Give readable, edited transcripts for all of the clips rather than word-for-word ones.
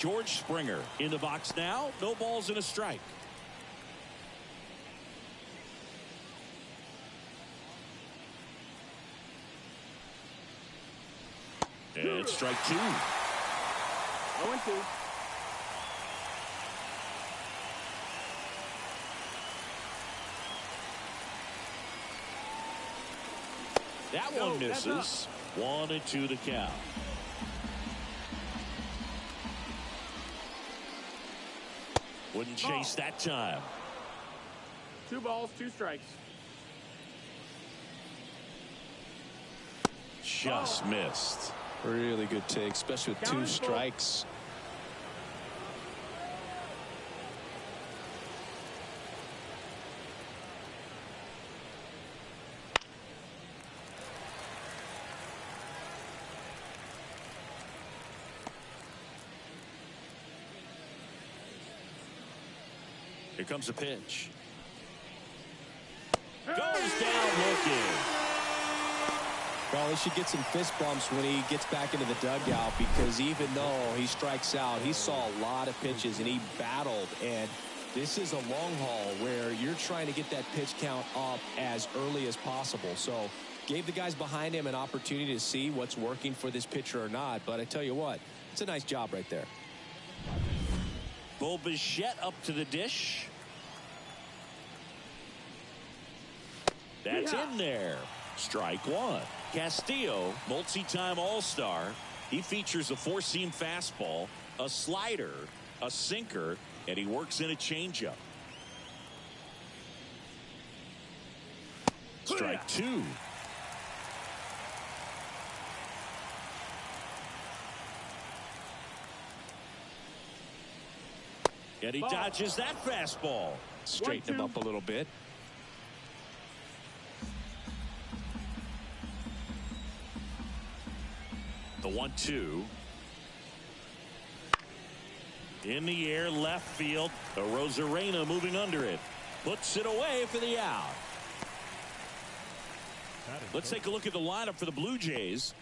George Springer in the box now. No balls and a strike. And strike 2. 0-2. That one misses. 1-2 the count. Wouldn't chase that time. 2 balls, 2 strikes. Just missed. Really good take, especially with 2 strikes. Here comes a pitch. Goes down looking. Well, he should get some fist bumps when he gets back into the dugout, because even though he strikes out, he saw a lot of pitches and he battled. And this is a long haul where you're trying to get that pitch count up as early as possible. So gave the guys behind him an opportunity to see what's working for this pitcher or not. But I tell you what, it's a nice job right there. Bo Bichette up to the dish. That's in there. Strike 1. Castillo, multi-time All-Star. He features a 4-seam fastball, a slider, a sinker, and he works in a changeup. Strike 2. And he dodges that fastball. Straighten him up a little bit. The 1-2. In the air, left field. Rosarena moving under it. Puts it away for the out. Let's take a look at the lineup for the Blue Jays.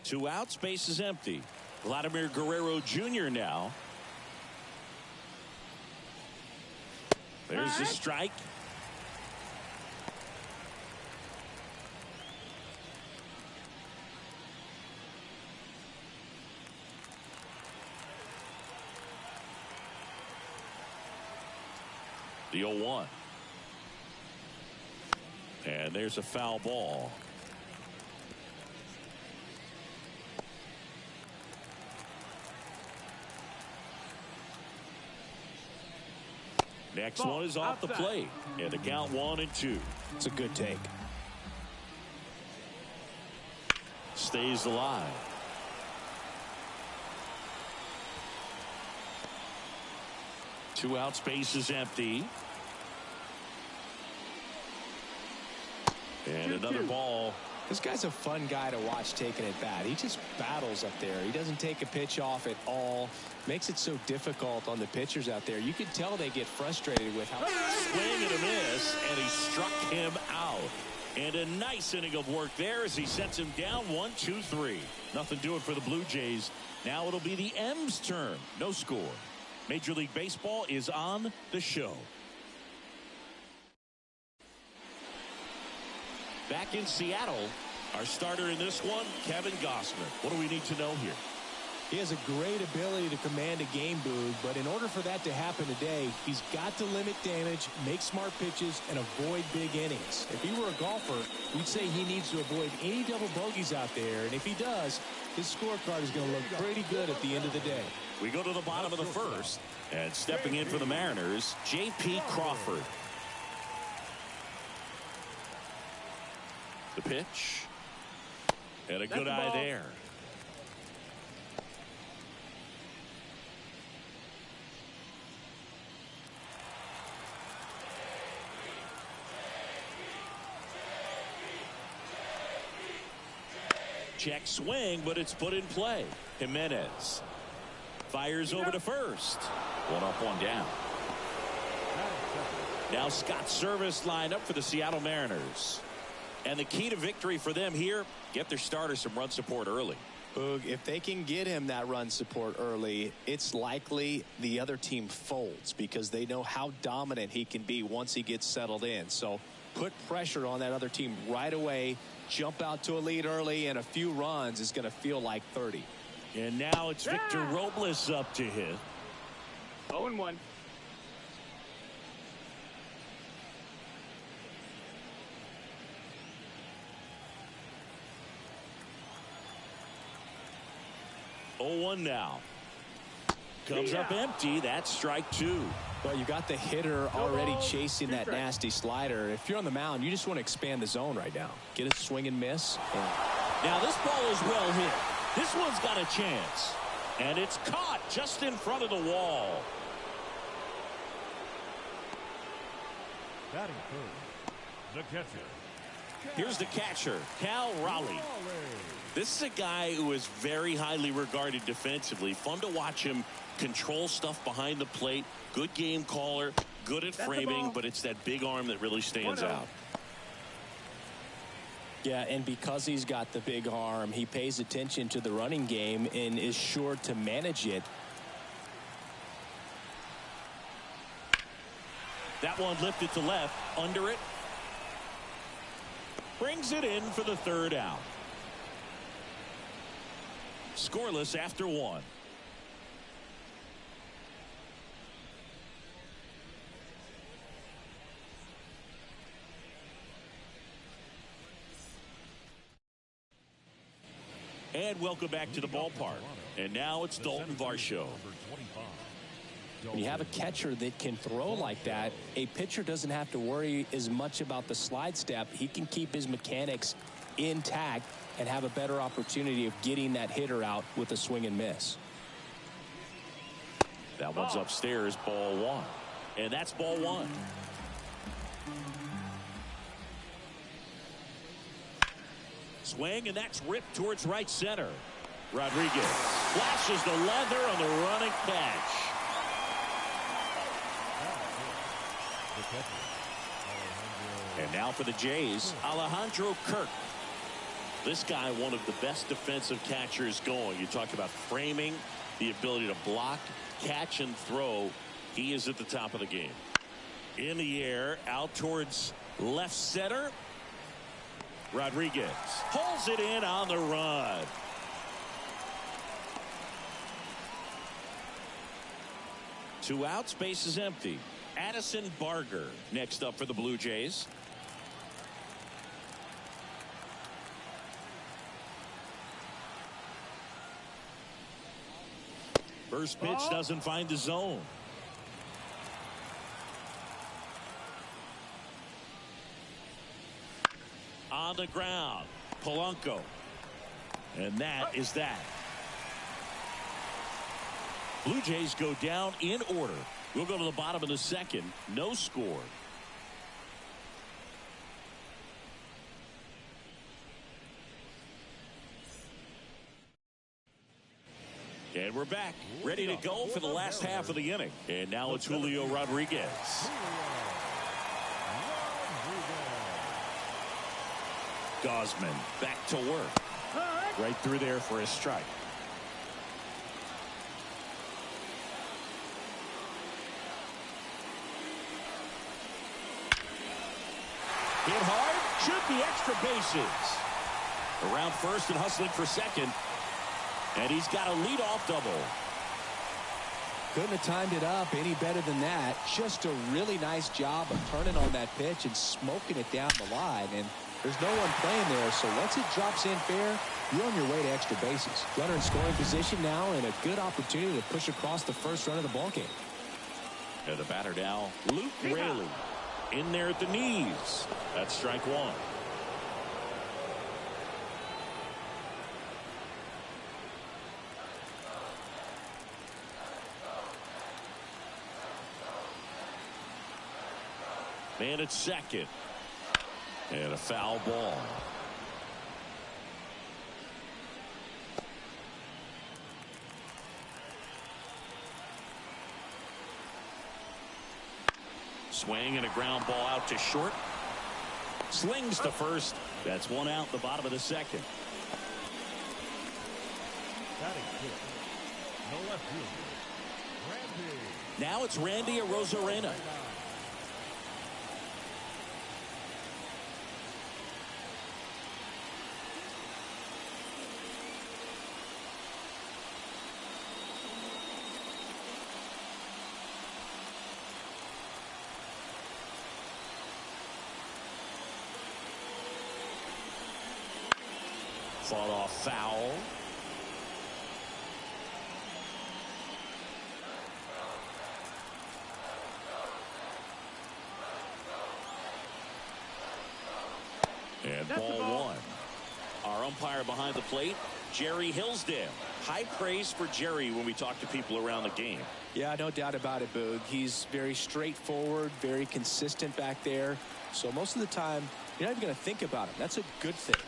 Two outs, base is empty. Vladimir Guerrero Jr. now. There's the strike. The 0-1. And there's a foul ball. Next one is off the plate. And the count 1-2. It's a good take. Stays alive. Two outs, base is empty. And another ball. This guy's a fun guy to watch taking at bat. He just battles up there. He doesn't take a pitch off at all. Makes it so difficult on the pitchers out there. You can tell they get frustrated with how. Swing and a miss, and he struck him out. And a nice inning of work there as he sets him down 1-2-3. Nothing doing for the Blue Jays. Now it'll be the M's turn. No score. Major League Baseball is on the show. Back in Seattle, our starter in this one, Kevin Gausman. What do we need to know here? He has a great ability to command a game, Boog, but in order for that to happen today, he's got to limit damage, make smart pitches, and avoid big innings. If he were a golfer, we'd say he needs to avoid any double bogeys out there, and if he does, his scorecard is going to look pretty good at the end of the day. We go to the bottom of the first, and stepping in for the Mariners, J.P. Crawford. The pitch. And a good eye there. Check swing, but it's put in play. Jimenez Fires over to first. One up, one down. Now Scott Service lined up for the Seattle Mariners. And the key to victory for them here, get their starter some run support early. If they can get him that run support early, it's likely the other team folds because they know how dominant he can be once he gets settled in. So put pressure on that other team right away, jump out to a lead early, and a few runs is going to feel like 30. And now it's Victor Robles up to hit. 0-1. Now comes up empty. That's strike two. Well, you got the hitter already chasing that nasty slider. If you're on the mound, you just want to expand the zone right now. Get a swing and miss. Now this ball is well hit. This one's got a chance, and it's caught just in front of the wall. Batting third, the catcher. Here's the catcher, Cal Raleigh. This is a guy who is very highly regarded defensively. Fun to watch him control stuff behind the plate. Good game caller, good at framing, but it's that big arm that really stands out. Yeah, and because he's got the big arm, he pays attention to the running game and is sure to manage it. That one lifted to left, under it. Brings it in for the third out. Scoreless after one. And welcome back to the ballpark. And now it's Dalton Varsho. When you have a catcher that can throw like that, a pitcher doesn't have to worry as much about the slide step. He can keep his mechanics intact and have a better opportunity of getting that hitter out with a swing and miss. That one's upstairs, ball one. And that's ball one. Swing, and that's ripped towards right center. Rodriguez flashes the leather on the running catch. And now for the Jays, Alejandro Kirk. This guy, one of the best defensive catchers going. You talk about framing, the ability to block, catch, and throw. He is at the top of the game. In the air, out towards left center. Rodriguez pulls it in on the run. Two outs, base is empty. Addison Barger next up for the Blue Jays. First pitch doesn't find the zone. On the ground, Polanco. And that is that. Blue Jays go down in order. We'll go to the bottom of the second. No score. And we're back, ready to go for the last half of the inning. And now it's Julio Rodriguez. Gosman back to work. Right through there for a strike. Hit hard, should be extra bases. Around first and hustling for second. And he's got a leadoff double. Couldn't have timed it up any better than that. Just a really nice job of turning on that pitch and smoking it down the line. And there's no one playing there, so once it drops in fair, you're on your way to extra bases. Runner in scoring position now and a good opportunity to push across the first run of the ballgame. And the batter now, Luke Raley. In there at the knees. That's strike one. Man at second. And a foul ball. Swing and a ground ball out to short. Slings to first. That's one out in the bottom of the second. Batting fifth, the left fielder, Randy. Now it's Randy Arozarena. Fought off foul. And ball one. Our umpire behind the plate, Jerry Hillsdale. High praise for Jerry when we talk to people around the game. Yeah, no doubt about it, Boog. He's very straightforward, very consistent back there. So most of the time, you're not even going to think about him. That's a good thing.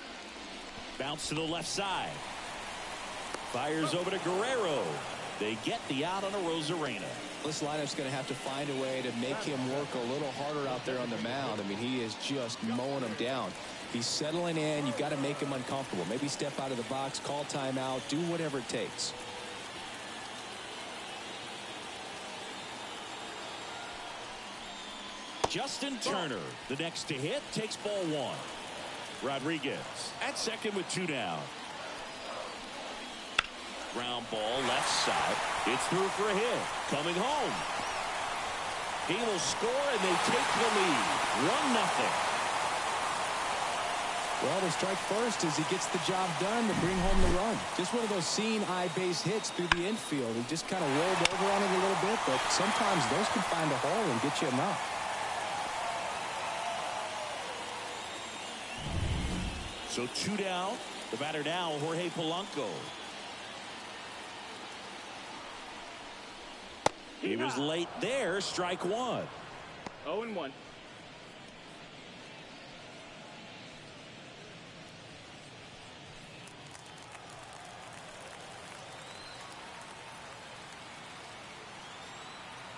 Bounce to the left side. Fires over to Guerrero. They get the out on Arozarena. This lineup's going to have to find a way to make him work a little harder out there on the mound. I mean, he is just mowing them down. He's settling in. You've got to make him uncomfortable. Maybe step out of the box, call timeout, do whatever it takes. Justin Turner, the next to hit, takes ball one. Rodriguez at second with two down. Ground ball left side. It's through for a hit. Coming home. He will score and they take the lead. 1-0. Well, the strike first as he gets the job done to bring home the run. Just one of those seeing eye base hits through the infield. He just kind of rolled over on it a little bit, but sometimes those can find a hole and get you enough. So two down. The batter now, Jorge Polanco. He was late there. Strike one. 0-1.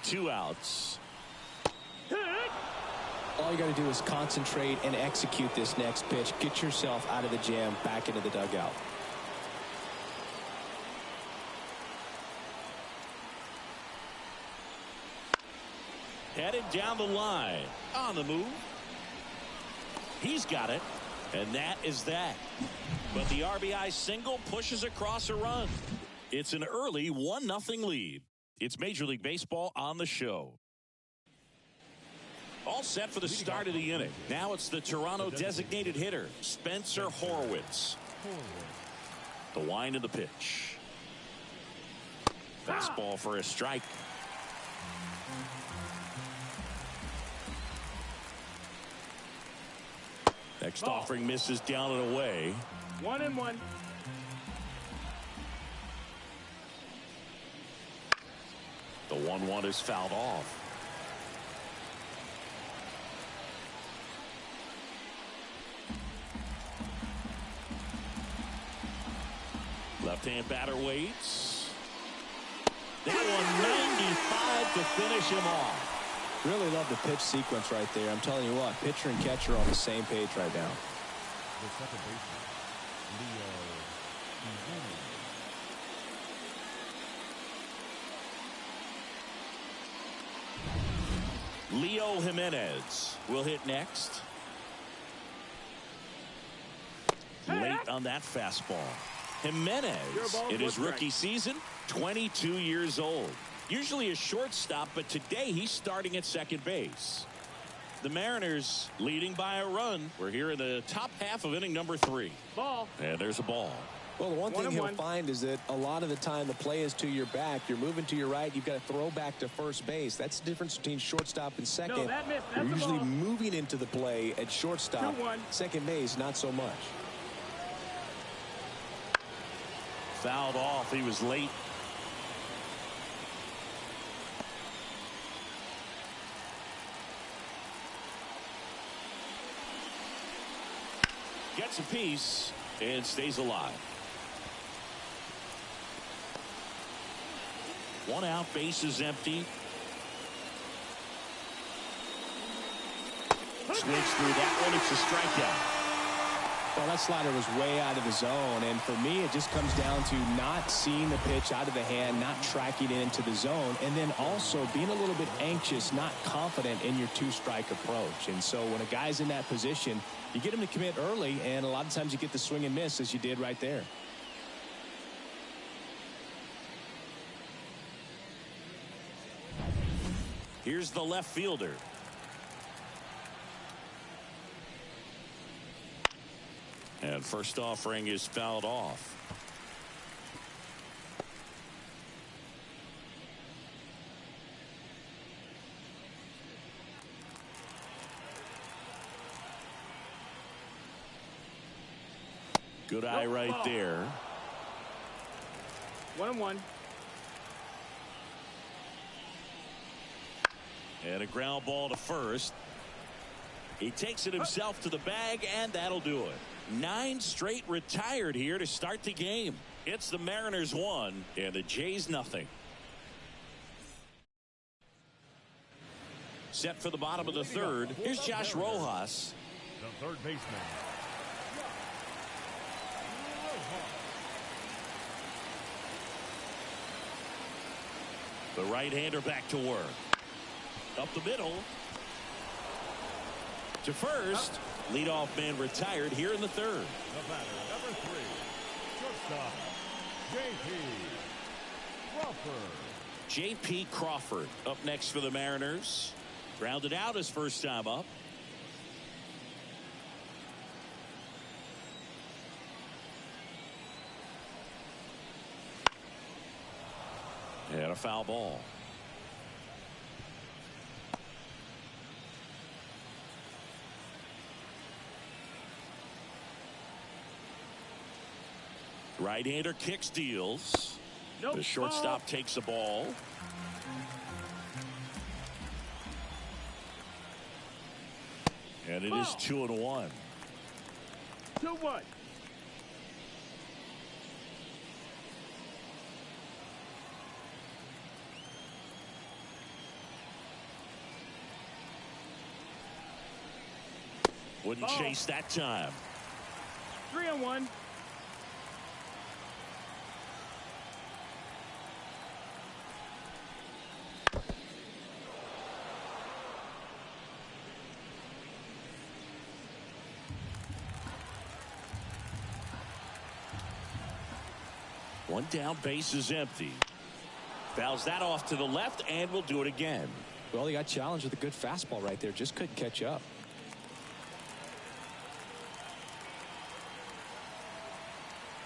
Two outs. All you got to do is concentrate and execute this next pitch. Get yourself out of the jam, back into the dugout. Headed down the line. On the move. He's got it. And that is that. But the RBI single pushes across a run. It's an early 1-0 lead. It's Major League Baseball on the show. All set for the start of the inning. Now it's the Toronto designated hitter, Spencer Horwitz. The wind of the pitch. Fastball for a strike. Next offering misses down and away. 1-1. The 1-1 is fouled off. Left-hand batter waits. That one 95 to finish him off. Really love the pitch sequence right there. I'm telling you what, pitcher and catcher are on the same page right now. The second baseman, Leo Jimenez will hit next. Late on that fastball. Jimenez in his rookie season, 22 years old. Usually a shortstop, but today he's starting at second base. The Mariners leading by a run. We're here in the top half of inning number 3. Ball. And there's a ball. Well, the one thing he'll find is that a lot of the time the play is to your back. You're moving to your right. You've got to throw back to first base. That's the difference between shortstop and second. No, that missed. That's You're usually the ball. moving into the play at shortstop. 2-1. Second base, not so much. Fouled off. He was late. Gets a piece and stays alive. One out, base is empty. Swings through that one. It's a strikeout. Well, that slider was way out of the zone, and for me, it just comes down to not seeing the pitch out of the hand, not tracking it into the zone, and then also being a little bit anxious, not confident in your two-strike approach. And so when a guy's in that position, you get him to commit early, and a lot of times you get the swing and miss, as you did right there. Here's the left fielder. And first offering is fouled off. Good eye right there. 1-1. And a ground ball to first. He takes it himself to the bag, and that'll do it. 9 straight retired here to start the game. It's the Mariners 1 and the Jays nothing. Set for the bottom of the third. Here's Josh Rojas. The third baseman. The right-hander back to work. Up the middle. To first. Leadoff man retired here in the third. The batter, number 3, shortstop, J.P. Crawford. J.P. Crawford up next for the Mariners. Grounded out his first time up. And a foul ball. Right-hander kicks, deals. Nope. The shortstop takes the ball. And it is 2-1. 2-1. Wouldn't chase that time. 3-1. One down, base is empty. Fouls that off to the left, and will do it again. Well, he got challenged with a good fastball right there. Just couldn't catch up.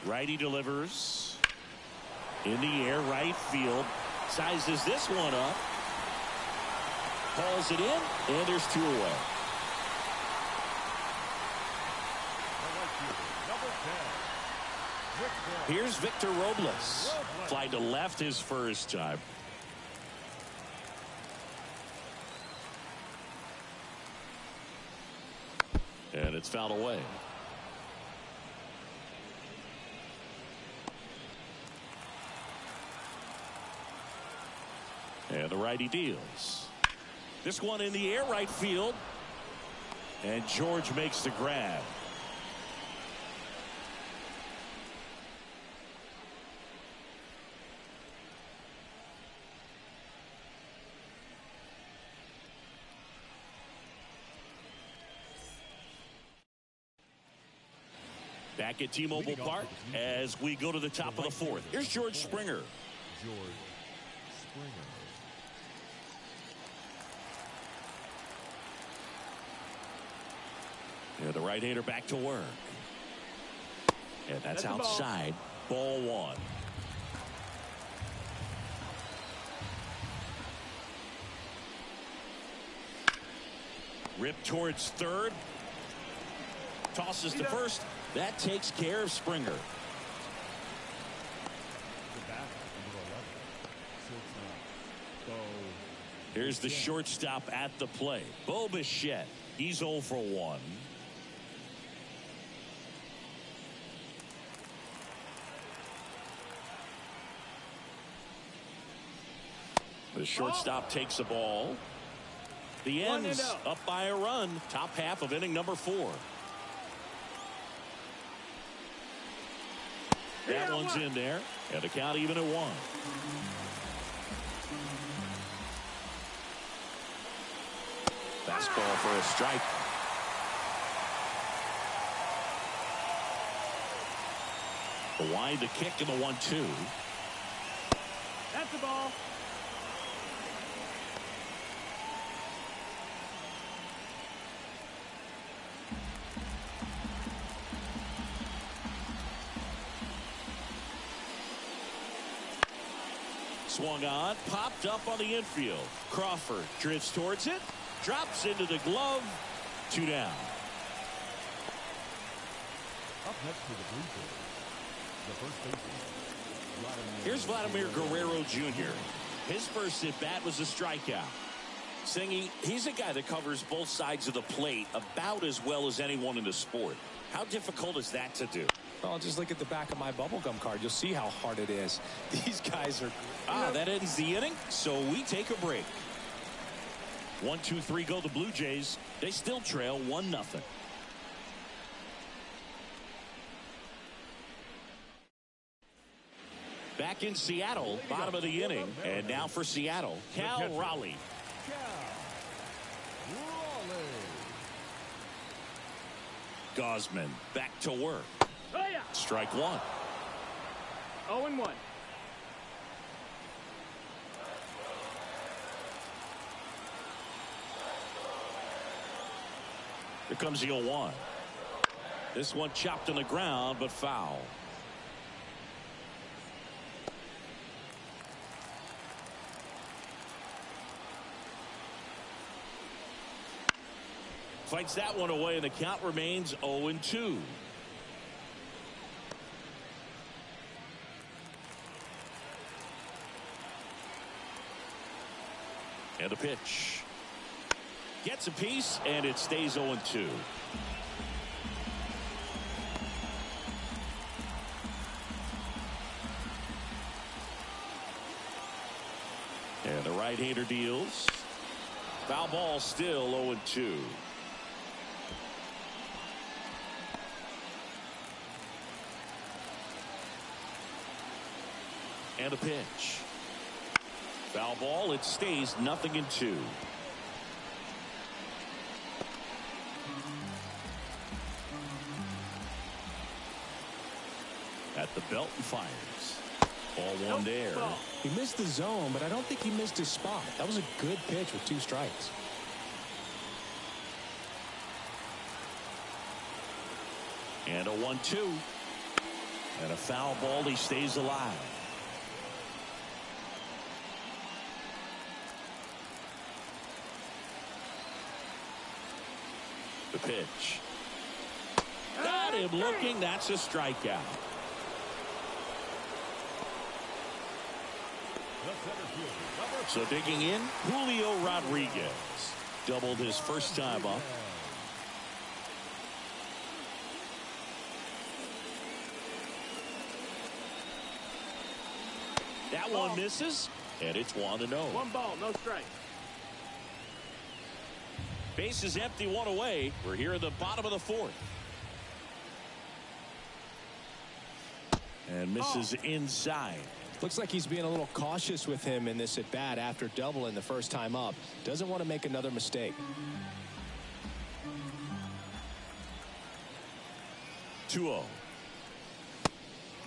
Righty delivers. In the air, right field. Sizes this one up. Calls it in, and there's 2 away. Here's Victor Robles. Fly to left his first time. And it's fouled away. And the righty deals. This one in the air, right field. And George makes the grab. Back at T-Mobile Park as we go to the top of the fourth. Here's George Springer. George Springer. Yeah, the right-hander back to work. And that's outside. Ball 1. Rip towards third. Tosses to first. That takes care of Springer. Here's the shortstop at the plate. Bo Bichette. He's 0 for 1. The shortstop takes the ball. The 1-0. Ends up by a run. Top half of inning number 4. That one's in there. And the count even at 1. Fastball for a strike. The wide, the kick, and the 1-2. That's the ball. Swung on, popped up on the infield. Crawford drifts towards it, drops into the glove. 2 down. Up next to the Blue Jays, the first baseman. Here's Vladimir Guerrero Jr. His first at bat was a strikeout. Singy, he's a guy that covers both sides of the plate about as well as anyone in the sport. How difficult is that to do? Well, just look at the back of my bubblegum card. You'll see how hard it is. These guys are... That ends the inning, so we take a break. 1-2-3 go the Blue Jays. They still trail 1-0. Back in Seattle, bottom of the inning. And now for Seattle, Cal Raleigh. Gausman back to work. Oh, yeah. Strike 1. 0-1. Here comes the 0-1. This one chopped on the ground, but foul. Fights that one away, and the count remains 0-2. And a pitch. Gets a piece, and it stays 0-2. And the right-hander deals. Foul ball, still 0-2. And a pitch. Foul ball, it stays 0-2. At the belt and fires. Ball 1 there. He missed the zone, but I don't think he missed his spot. That was a good pitch with 2 strikes. And a 1-2. And a foul ball, he stays alive. The pitch. Got him looking. That's a strikeout. So digging in, Julio Rodriguez. Doubled his first time up. That one misses, and it's 1-0. 1 ball, no strike. Base is empty, 1 away. We're here at the bottom of the 4th. And misses inside. Looks like he's being a little cautious with him in this at bat after doubling the first time up. Doesn't want to make another mistake. 2-0.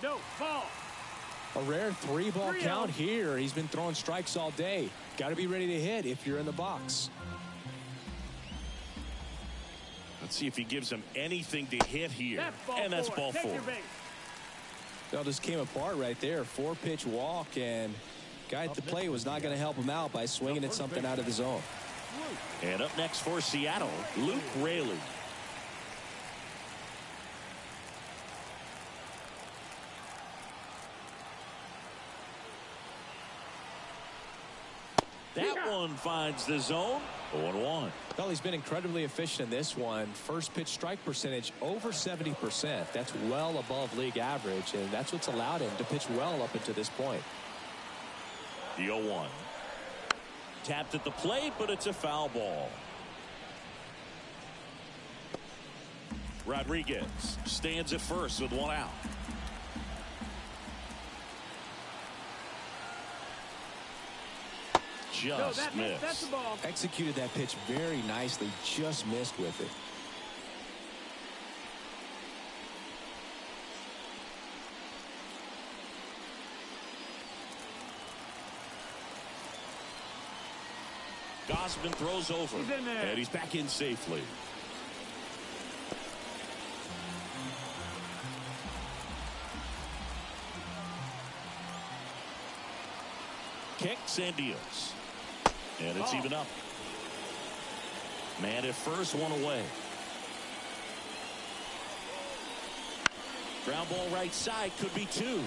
No, ball. A rare 3-ball count here. He's been throwing strikes all day. Got to be ready to hit if you're in the box. Let's see if he gives him anything to hit here. And that's ball 4. That just came apart right there. 4-pitch walk, and guy at the plate was not going to help him out by swinging at something out of the zone. And up next for Seattle, Luke Raley. That one finds the zone. 0-1. Well, he's been incredibly efficient in this one. First pitch strike percentage over 70%. That's well above league average, and that's what's allowed him to pitch well up until this point. The 0-1. Tapped at the plate, but it's a foul ball. Rodriguez stands at first with one out. Just missed. That's the ball. Executed that pitch very nicely, just missed with it. Gausman throws over, He's in there. and he's back in safely. Kicks and deals. And it's even up. Man at first, one away. Ground ball right side, could be two.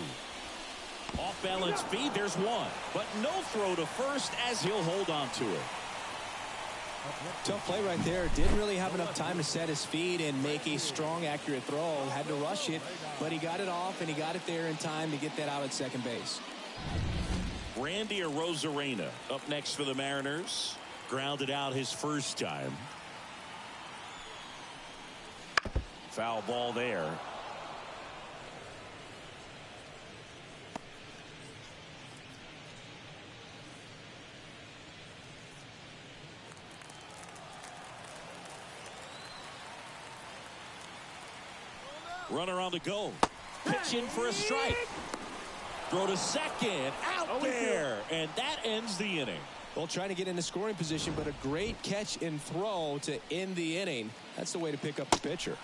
Off balance feed, there's one. But no throw to first as he'll hold on to it. Tough play right there. Didn't really have enough time to set his feet and make a strong, accurate throw. Had to rush it, but he got it off, and he got it there in time to get that out at second base. Randy Arozarena up next for the Mariners. Grounded out his first time. Foul ball there. Runner on the go. Pitch in for a strike. Throw to second. Out there. And that ends the inning. Well, trying to get into scoring position, but a great catch and throw to end the inning. That's the way to pick up the pitcher.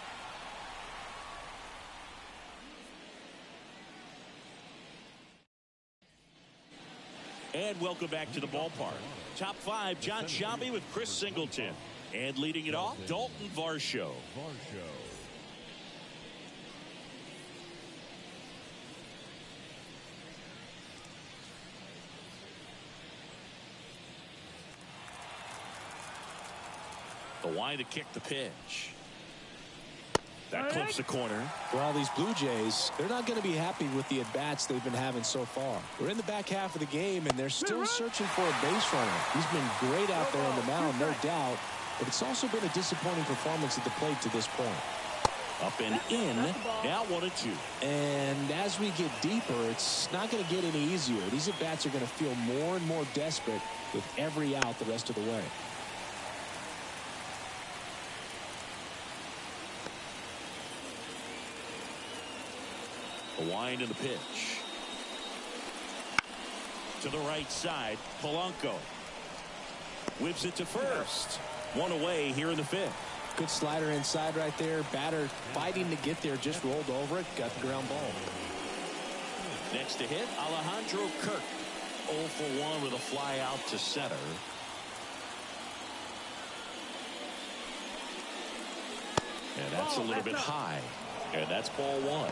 And welcome back to the ballpark. Top five, John Sciambi with Chris Singleton. And leading it off, Dalton Varsho. The wind to kick the pitch. That clips the corner. Well, these Blue Jays, they're not going to be happy with the at-bats they've been having so far. We're in the back half of the game, and they're still searching for a base runner. He's been great out there on the mound, no doubt, but it's also been a disappointing performance at the plate to this point. Up and in, now 1-2. And as we get deeper, it's not going to get any easier. These at-bats are going to feel more and more desperate with every out the rest of the way. The wind and the pitch. To the right side, Polanco. Whips it to first. One away here in the fifth. Good slider inside right there. Batter fighting to get there, just rolled over it, got the ground ball. Next to hit, Alejandro Kirk. 0 for 1 with a fly out to center. And that's a little bit high. And that's ball one.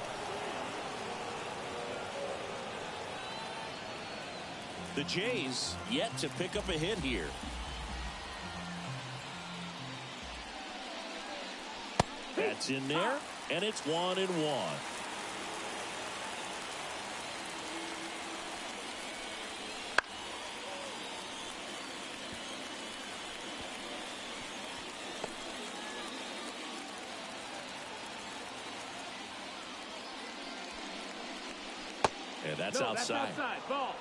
The Jays yet to pick up a hit here. That's in there, and it's 1-1. And that's outside. That's outside. Ball.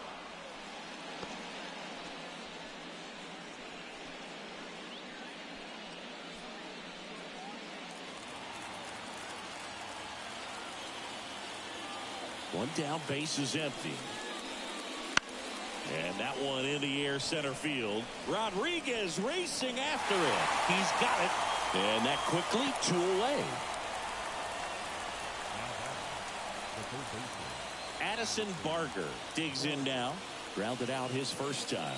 One down, base is empty. And that one in the air center field. Rodriguez racing after it. He's got it. And that quickly 2 away. Addison Barger digs in now. Grounded out his first time.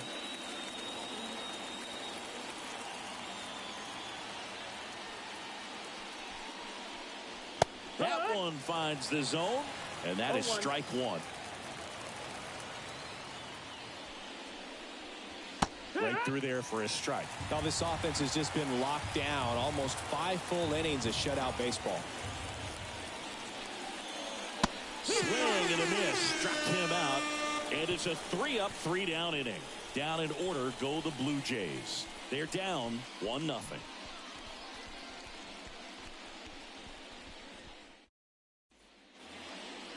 That one finds the zone. And that is strike one. Right through there for a strike. Now this offense has just been locked down. Almost 5 full innings of shutout baseball. Swing and a miss. Struck him out. And it's a 3-up, 3-down inning. Down in order go the Blue Jays. They're down 1-0.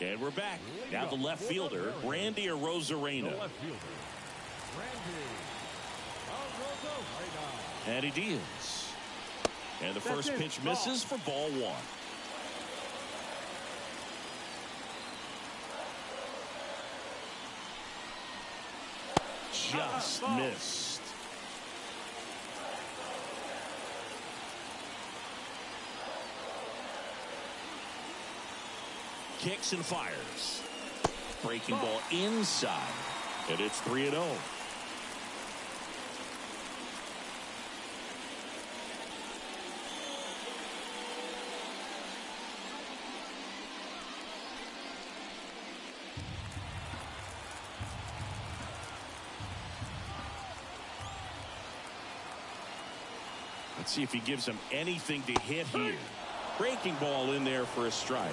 And we're back. Now the left fielder, Randy Arozarena. The left fielder, Randy Arozarena. And he deals. And the first pitch misses for ball 1. Just missed. Kicks and fires. Breaking ball inside. And it's 3-0. Let's see if he gives him anything to hit here. Breaking ball in there for a strike.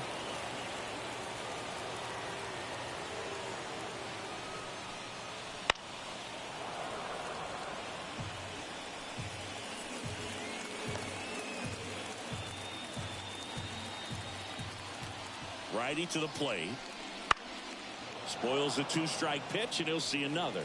Righty to the plate. Spoils a 2-strike pitch, and he'll see another.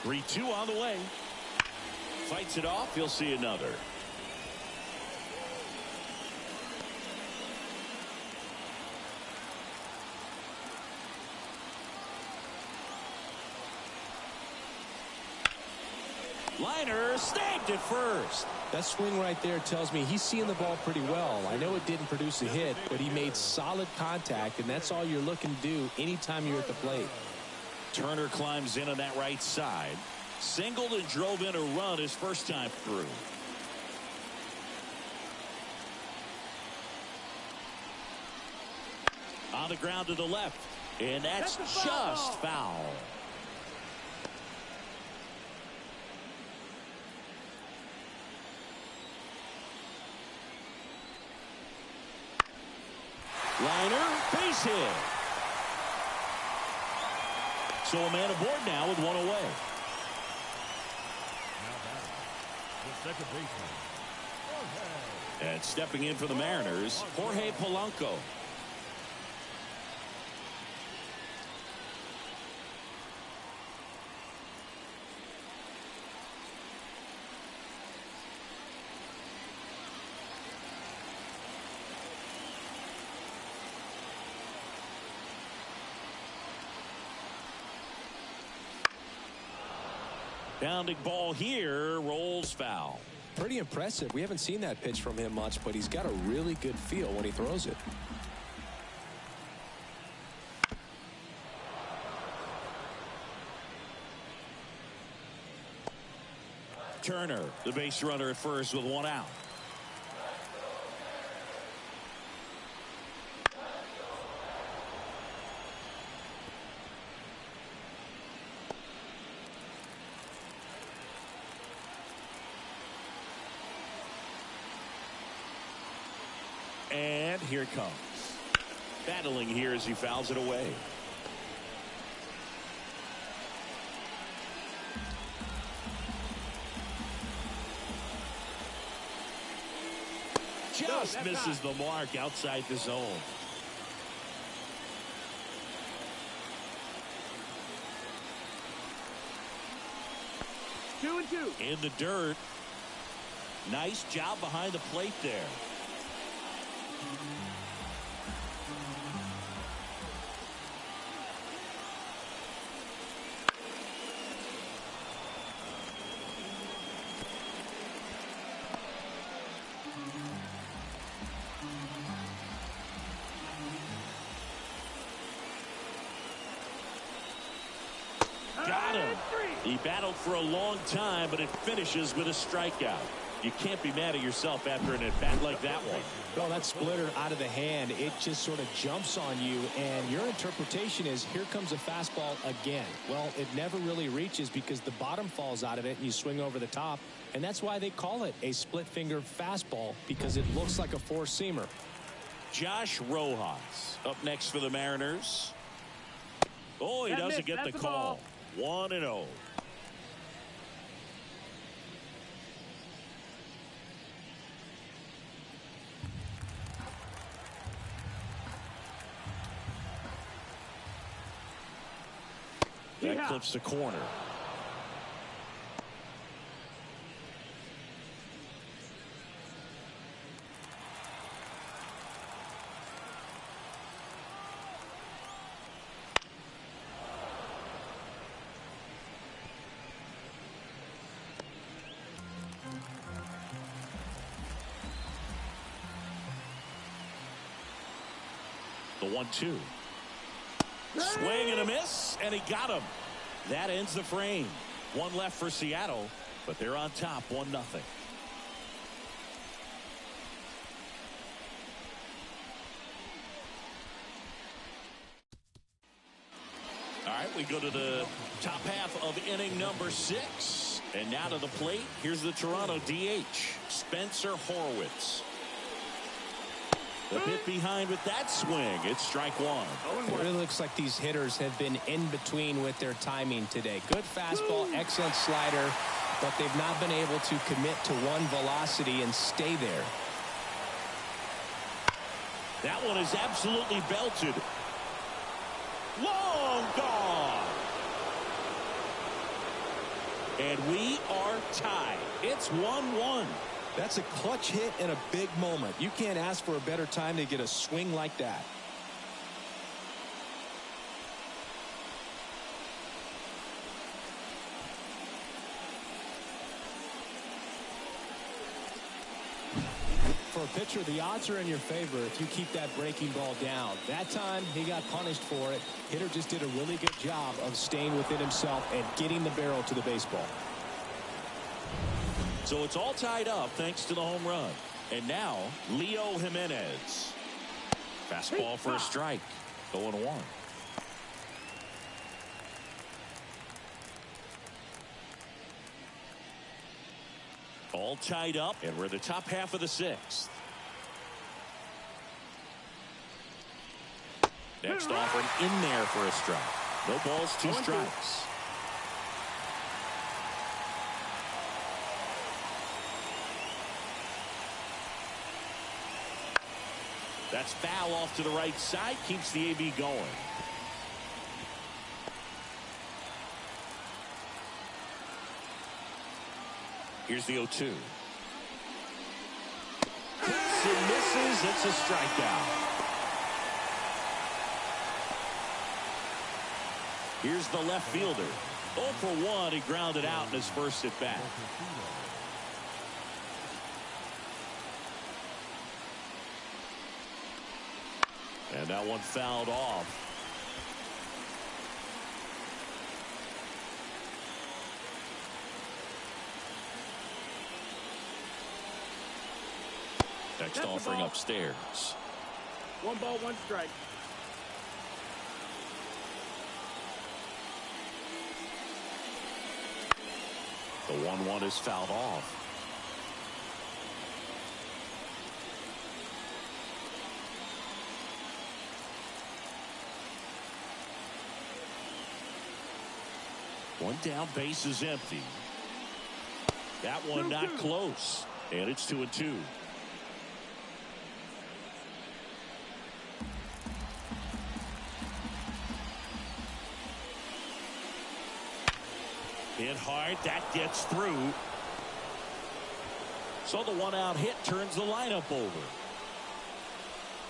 Three-two on the way. Fights it off. He'll see another. Liner snagged at first. That swing right there tells me he's seeing the ball pretty well. I know it didn't produce a hit, but he made solid contact, and that's all you're looking to do anytime you're at the plate. Turner climbs in on that right side. Singled and drove in a run his first time through. On the ground to the left. And that's just foul. Liner, base hit. So a man aboard now with one away. Now batting, the second baseman, Jorge. And stepping in for the Mariners, Jorge Polanco. Bounding ball here, rolls foul. Pretty impressive. We haven't seen that pitch from him much, but he's got a really good feel when he throws it. Turner, the base runner at first with one out. And here it comes. Battling here as he fouls it away. Just misses the mark outside the zone. Two and two. In the dirt. Nice job behind the plate there. Got him. He battled for a long time, but it finishes with a strikeout. You can't be mad at yourself after an at-bat like that one. Well, that splitter out of the hand, it just sort of jumps on you, and your interpretation is, here comes a fastball again. Well, it never really reaches because the bottom falls out of it, and you swing over the top, and that's why they call it a split-finger fastball, because it looks like a four-seamer. Josh Rojas up next for the Mariners. Oh, he doesn't get the call. 1-0. That clips the corner. The 1-2. Swing and a miss, and he got him. That ends the frame. One left for Seattle, but they're on top 1-0. All right, we go to the top half of inning number 6. And now to the plate, here's the Toronto DH, Spencer Horwitz. The hit behind with that swing. It's strike one. It really looks like these hitters have been in between with their timing today. Good fastball, excellent slider, but they've not been able to commit to one velocity and stay there. That one is absolutely belted. Long gone. And we are tied. It's 1-1. That's a clutch hit in a big moment. You can't ask for a better time to get a swing like that. For a pitcher, the odds are in your favor if you keep that breaking ball down. That time, he got punished for it. Hitter just did a really good job of staying within himself and getting the barrel to the baseball. So it's all tied up thanks to the home run. And now, Leo Jimenez. Fastball for a strike. 0-1. All tied up, and we're in the top half of the 6th. Next offering in there for a strike. No balls, 2 strikes. That's foul off to the right side. Keeps the AB going. Here's the 0-2. And misses. It's a strikeout. Here's the left fielder. 0 for 1. He grounded out in his first at bat. And that one fouled off. Next offering upstairs. 1 ball, 1 strike. The 1-1 is fouled off. One down, base is empty. That one not close. And it's 2-2. Hit hard. That gets through. So the 1-out hit turns the lineup over.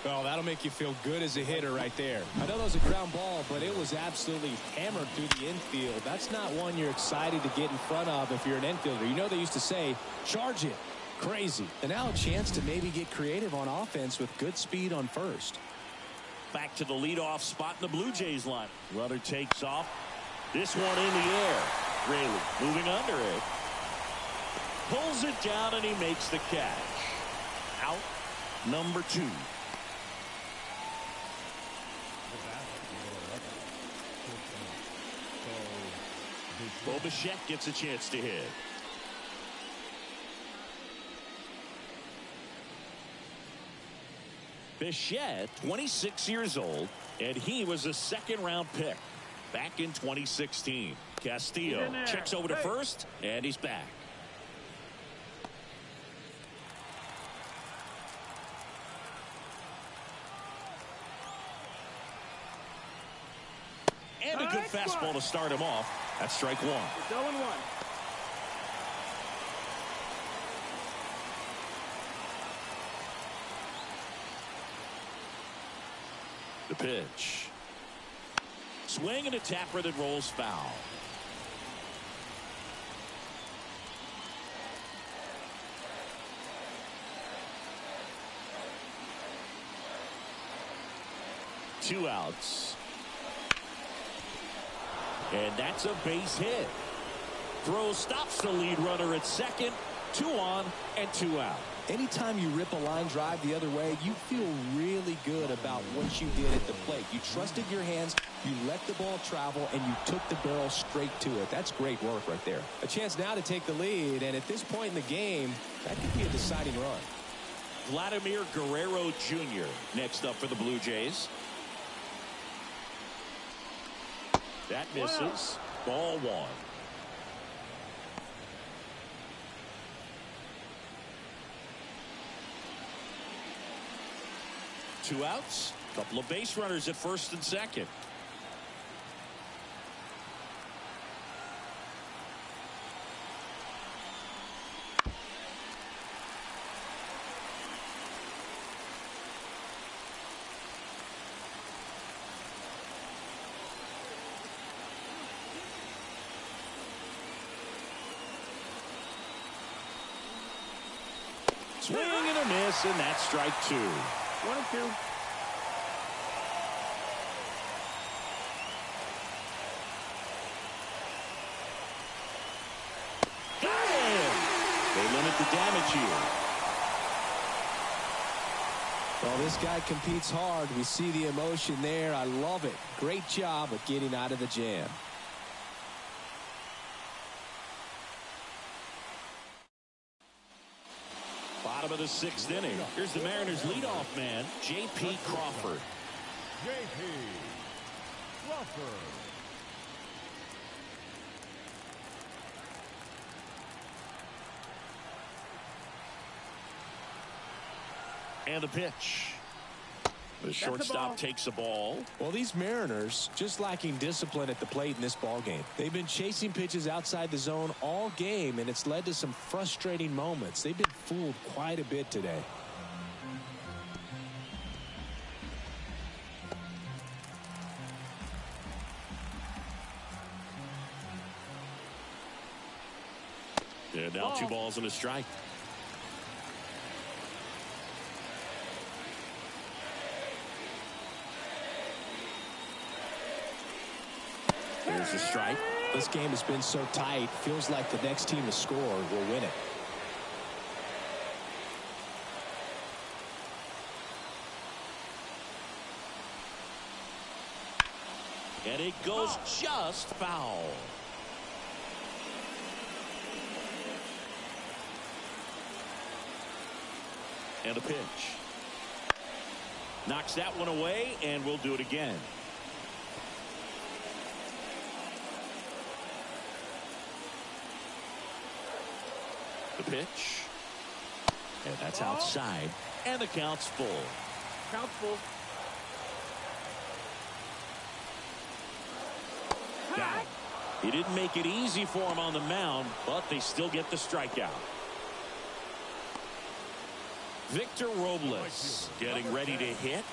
Well, that'll make you feel good as a hitter right there. I know that was a ground ball, but it was absolutely hammered through the infield. That's not one you're excited to get in front of if you're an infielder. You know they used to say, charge it. Crazy. And now a chance to maybe get creative on offense with good speed on first. Back to the leadoff spot in the Blue Jays line. Runner takes off. This one in the air. Raley moving under it. Pulls it down, and he makes the catch. Out number 2. Bichette gets a chance to hit. Bichette, 26 years old, and he was a second-round pick back in 2016. Castillo checks over to first, and he's back. And a good fastball to start him off. That's strike 1. It's 0-1. The pitch. Swing and a tapper that rolls foul. Two outs. And that's a base hit. Throw stops the lead runner at second. 2 on and 2 out. Anytime you rip a line drive the other way, you feel really good about what you did at the plate. You trusted your hands, you let the ball travel, and you took the barrel straight to it. That's great work right there. A chance now to take the lead, and at this point in the game, that could be a deciding run. Vladimir Guerrero Jr. next up for the Blue Jays. That misses. Ball 1. Two outs. Couple of base runners at first and second. Swing and a miss, and that's strike 2. 1-2. Got him! They limit the damage here. Well, this guy competes hard. We see the emotion there. I love it. Great job of getting out of the jam. Bottom of the 6th inning. Here's the Mariners' leadoff man, J.P. Crawford. J.P. Crawford. And the pitch. The shortstop takes a ball. Well, these Mariners just lacking discipline at the plate in this ball game. They've been chasing pitches outside the zone all game, and it's led to some frustrating moments. They've been fooled quite a bit today. And now 2 balls and a strike. There's a strike. This game has been so tight. Feels like the next team to score will win it. And it goes just foul. And a pitch. Knocks that one away, and we'll do it again. The pitch. And that's outside. And the count's full. Count's full. Down. He didn't make it easy for him on the mound, but they still get the strikeout. Victor Robles getting ready to hit.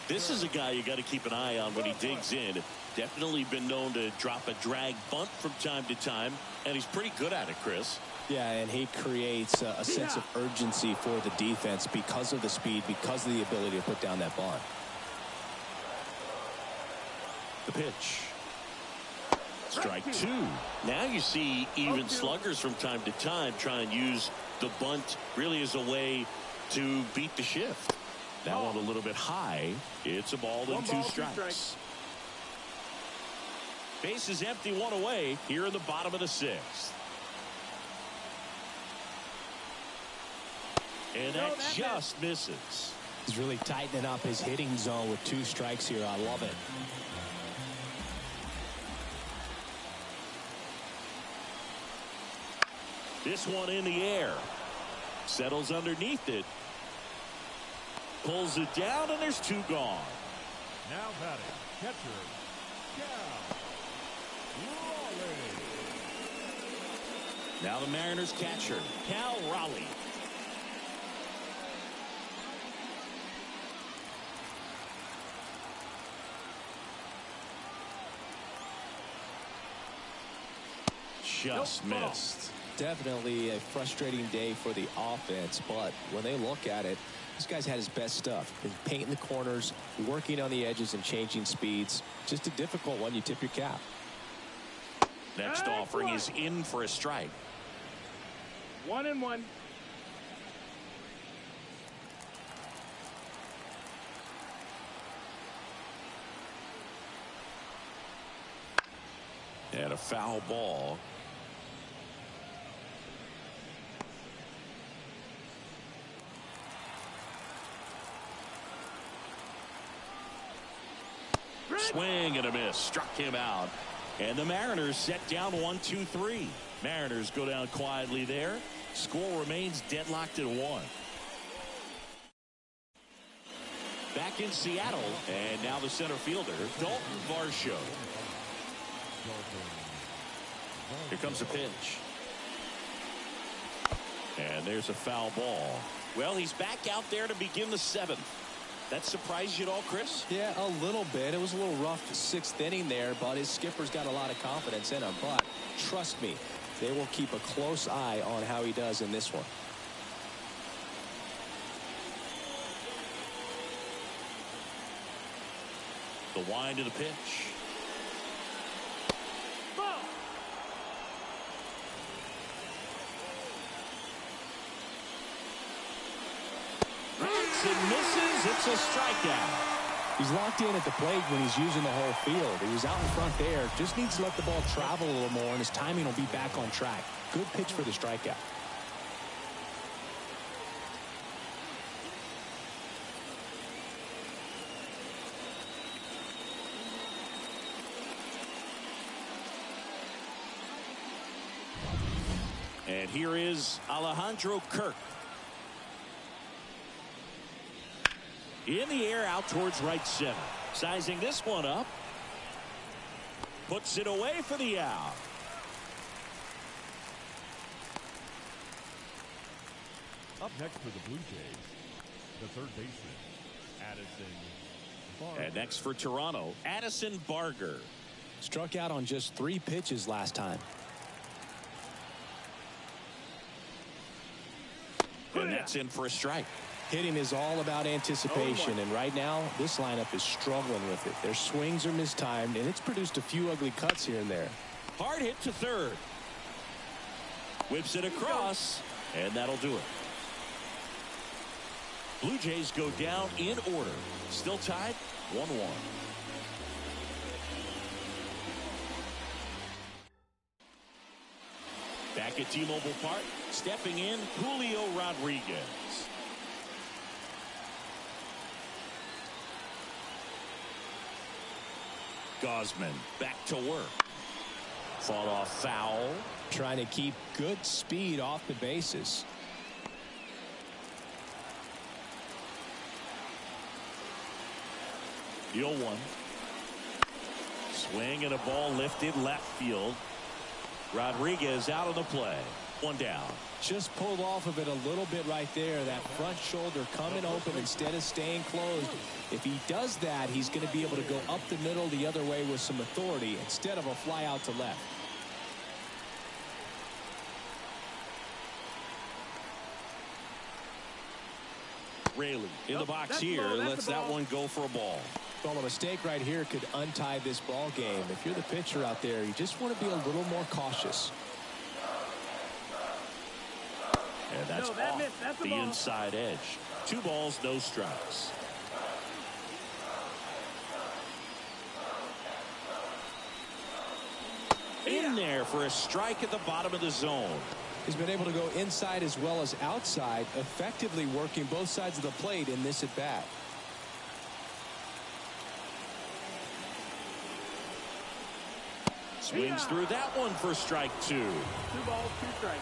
This is a guy you got to keep an eye on when he digs in. Definitely been known to drop a drag bunt from time to time, and he's pretty good at it, Chris. Yeah, and he creates a sense of urgency for the defense because of the speed, because of the ability to put down that bunt. The pitch. Strike two. Now you see even sluggers from time to time try and use the bunt really as a way to beat the shift. That one a little bit high. It's a ball and two strikes. Base is empty, one away here in the bottom of the sixth. And that just misses. He's really tightening up his hitting zone with two strikes here. I love it. This one in the air. Settles underneath it. Pulls it down, and there's two gone. Now batting, catcher, Cal Raleigh. Now the Mariners catcher, Cal Raleigh. Just missed. Definitely a frustrating day for the offense, but when they look at it, this guy's had his best stuff. Been painting the corners, working on the edges, and changing speeds. Just a difficult one. You tip your cap. Next offering is in for a strike. 1-1. And a foul ball. Swing and a miss. Struck him out. And the Mariners set down 1-2-3. Mariners go down quietly there. Score remains deadlocked at 1. Back in Seattle. And now the center fielder, Dalton Varsho. Here comes a pitch. And there's a foul ball. Well, he's back out there to begin the 7th. That surprised you at all, Chris? Yeah, a little bit. It was a little rough 6th inning there, but his skipper's got a lot of confidence in him. But trust me, they will keep a close eye on how he does in this one. The wind of the pitch. And misses. It's a strikeout. He's locked in at the plate when he's using the whole field. He was out in front there. Just needs to let the ball travel a little more, and his timing will be back on track. Good pitch for the strikeout. And here is Alejandro Kirk. In the air out towards right center. Sizing this one up. Puts it away for the out. Up next for the Blue Jays, the third baseman, Addison Barger. And next for Toronto, Addison Barger. Struck out on just 3 pitches last time. And that's in for a strike. Hitting is all about anticipation, and right now this lineup is struggling with it. Their swings are mistimed, and it's produced a few ugly cuts here and there. Hard hit to third. Whips it across, and that'll do it. Blue Jays go down in order. Still tied 1-1. Back at T-Mobile Park, stepping in, Julio Rodriguez. Gosman back to work. Fought off foul. Trying to keep good speed off the bases. The 0-1. Swing and a ball lifted left field. Rodriguez out of the play. One down. Just pulled off of it a little bit right there. That front shoulder coming open instead of staying closed. If he does that, he's going to be able to go up the middle the other way with some authority instead of a fly out to left. Raley in the box here. Lets that one go for a ball. Well, a mistake right here could untie this ball game. If you're the pitcher out there, you just want to be a little more cautious. And that's off the inside edge. 2 balls, no strikes. In there for a strike at the bottom of the zone. He's been able to go inside as well as outside, effectively working both sides of the plate in this at bat. Swings through that one for strike 2. 2 balls, 2 strikes.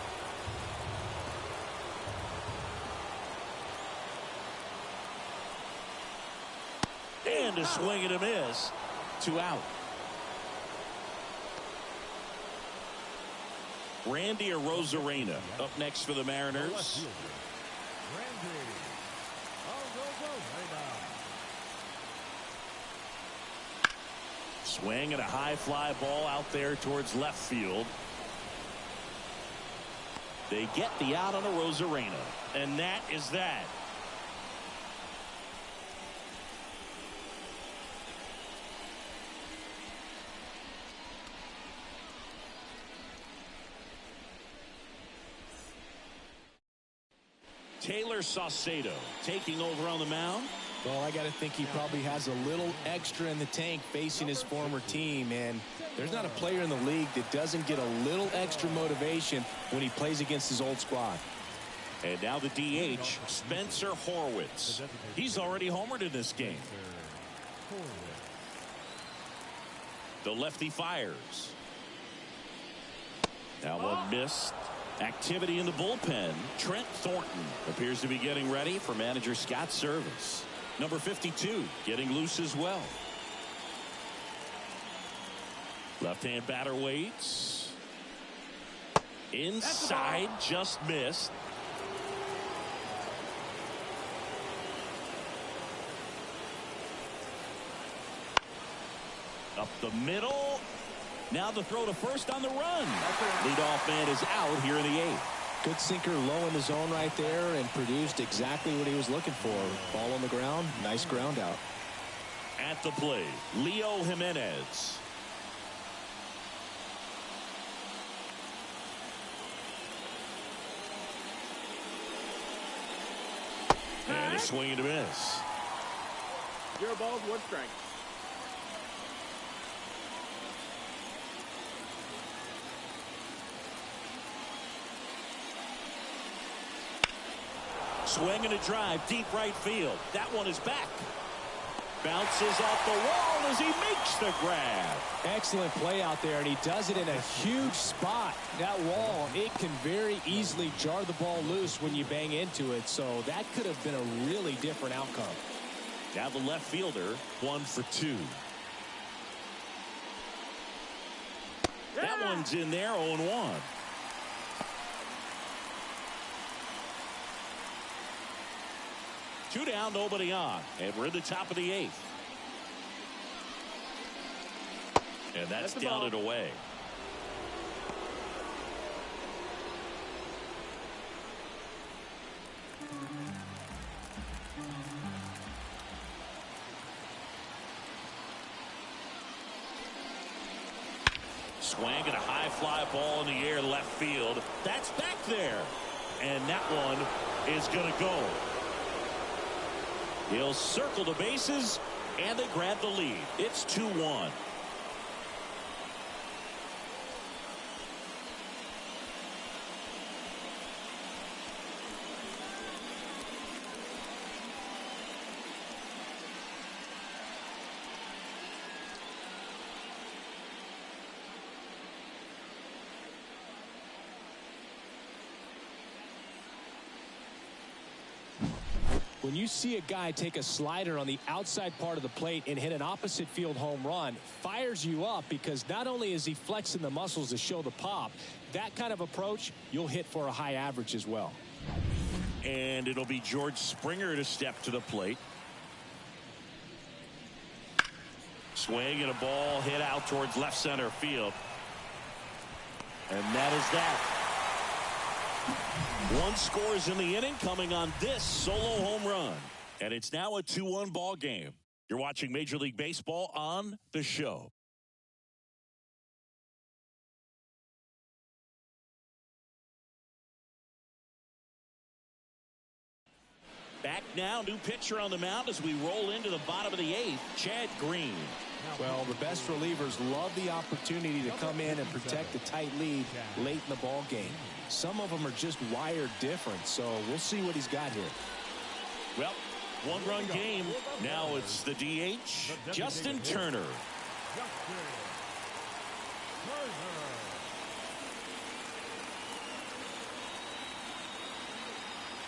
And a swing and a miss. 2 out. Randy Arozarena up next for the Mariners. Swing and a high fly ball out there towards left field. They get the out on Arozarena, and that is that. Taylor Saucedo taking over on the mound. Well, I got to think he probably has a little extra in the tank facing his former team, and there's not a player in the league that doesn't get a little extra motivation when he plays against his old squad. And now the DH, Spencer Horwitz. He's already homered in this game. The lefty fires. Now one missed. Activity in the bullpen. Trent Thornton appears to be getting ready for manager Scott's service. Number 52 getting loose as well. Left-hand batter waits. Inside, just missed. Up the middle. Now the throw to first on the run. Leadoff man is out here in the 8th. Good sinker low in the zone right there and produced exactly what he was looking for. Ball on the ground. Nice ground out. At the plate, Leo Jimenez. And a swing and a miss. 0 balls, 1 strike. Swing and a drive, deep right field. That one is back. Bounces off the wall as he makes the grab. Excellent play out there, and he does it in a huge spot. That wall, it can very easily jar the ball loose when you bang into it, so that could have been a really different outcome. Now the left fielder, 1 for 2. That one's in there, 0-1. Two down, nobody on, and we're in the top of the 8th. And that's down and away. Swing and a high fly ball in the air left field. That's back there. And that one is going to go. He'll circle the bases, and they grab the lead. It's 2-1. When you see a guy take a slider on the outside part of the plate and hit an opposite field home run, fires you up because not only is he flexing the muscles to show the pop, that kind of approach, you'll hit for a high average as well. And it'll be George Springer to step to the plate. Swing and a ball hit out towards left center field. And that is that. 1 scores in the inning coming on this solo home run. And it's now a 2-1 ball game. You're watching Major League Baseball on The Show. Back now, new pitcher on the mound as we roll into the bottom of the 8th, Chad Green. Well, the best relievers love the opportunity to come in and protect the tight lead late in the ball game. Some of them are just wired different, so we'll see what he's got here. Well, one-run game. Now it's the DH, Justin Turner.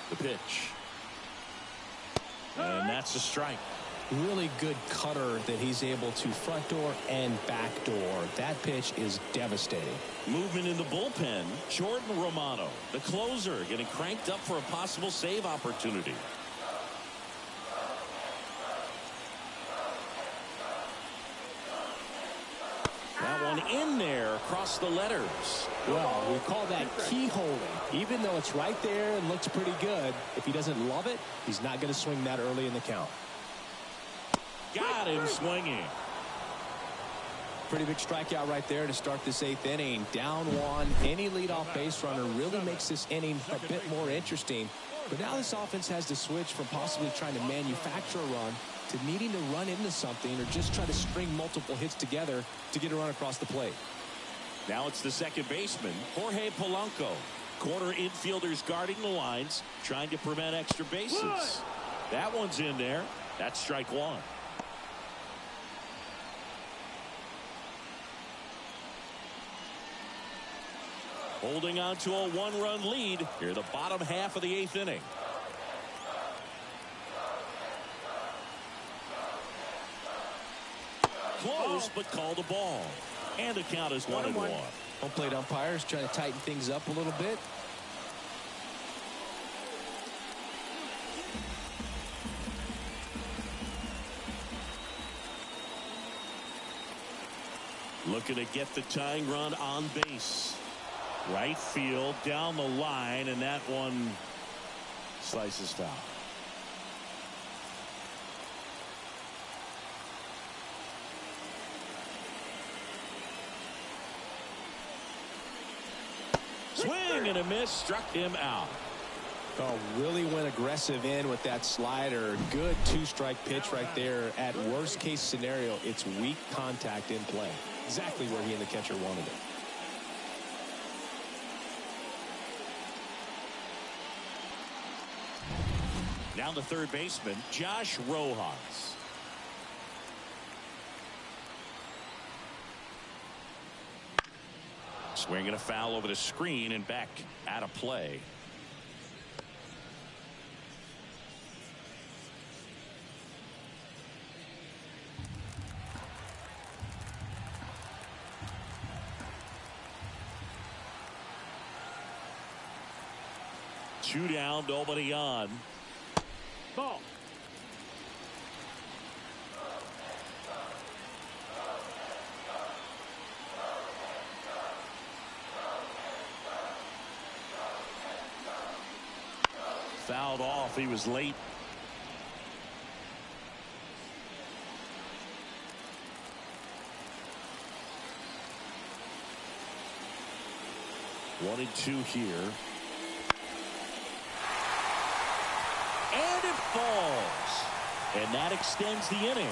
The pitch. And that's a strike. Really good cutter that he's able to front door and back door. That pitch is devastating. Movement in the bullpen. Jordan Romano, the closer, getting cranked up for a possible save opportunity. That one in there across the letters. Well, we call that keyholing. Even though it's right there and looks pretty good, if he doesn't love it, he's not going to swing that early in the count. Got him swinging. Pretty big strikeout right there to start this 8th inning. Down one. Any leadoff base runner really makes this inning a bit more interesting. But now this offense has to switch from possibly trying to manufacture a run to needing to run into something or just try to string multiple hits together to get a run across the plate. Now it's the second baseman, Jorge Polanco. Corner infielders guarding the lines, trying to prevent extra bases. That one's in there. That's strike one. Holding on to a one-run lead here, the bottom half of the 8th inning. Close, but called a ball. And the count is 1-1. Home plate umpires trying to tighten things up a little bit. Looking to get the tying run on base. Right field, down the line, and that one slices foul. Swing and a miss, struck him out. Oh, really went aggressive in with that slider. Good two-strike pitch right there. At worst case scenario, it's weak contact in play. Exactly where he and the catcher wanted it. Down the third baseman, Josh Rojas. Swinging a foul over the screen and back out of play. Two down, nobody on. Ball. Fouled off. He was late. One and two here. And it falls. And that extends the inning.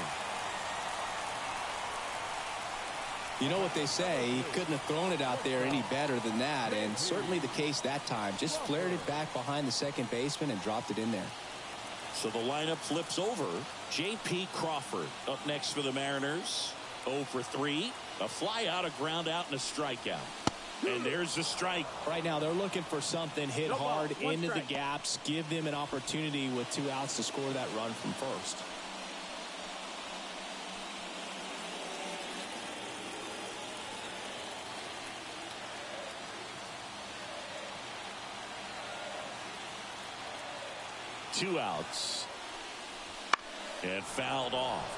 You know what they say, he couldn't have thrown it out there any better than that, and certainly the case that time. Just flared it back behind the second baseman and dropped it in there. So the lineup flips over. J.P. Crawford up next for the Mariners. 0 for 3. A fly out, a ground out, and a strikeout. And there's the strike. Right now they're looking for something hit hard into the gaps, give them an opportunity with 2 outs to score that run from first. Two outs. And fouled off.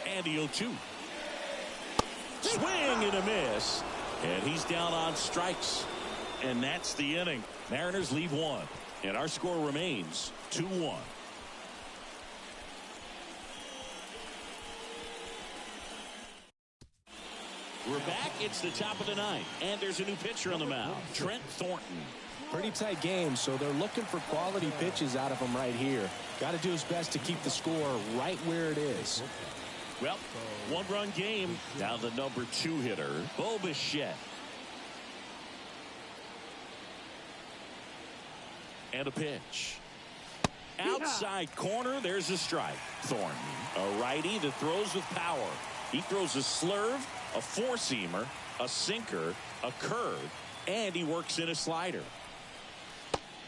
And the 0-2. Swing and a miss. And he's down on strikes. And that's the inning. Mariners leave one. And our score remains 2-1. We're back. It's the top of the ninth. And there's a new pitcher on the mound. Trent Thornton. Pretty tight game, so they're looking for quality pitches out of him right here. Got to do his best to keep the score right where it is. Well, one-run game. Now the number 2 hitter, Bo Bichette. And a pitch. Outside corner, there's a strike. Thornton, a righty that throws with power. He throws a slurve, a four-seamer, a sinker, a curve, and he works in a slider.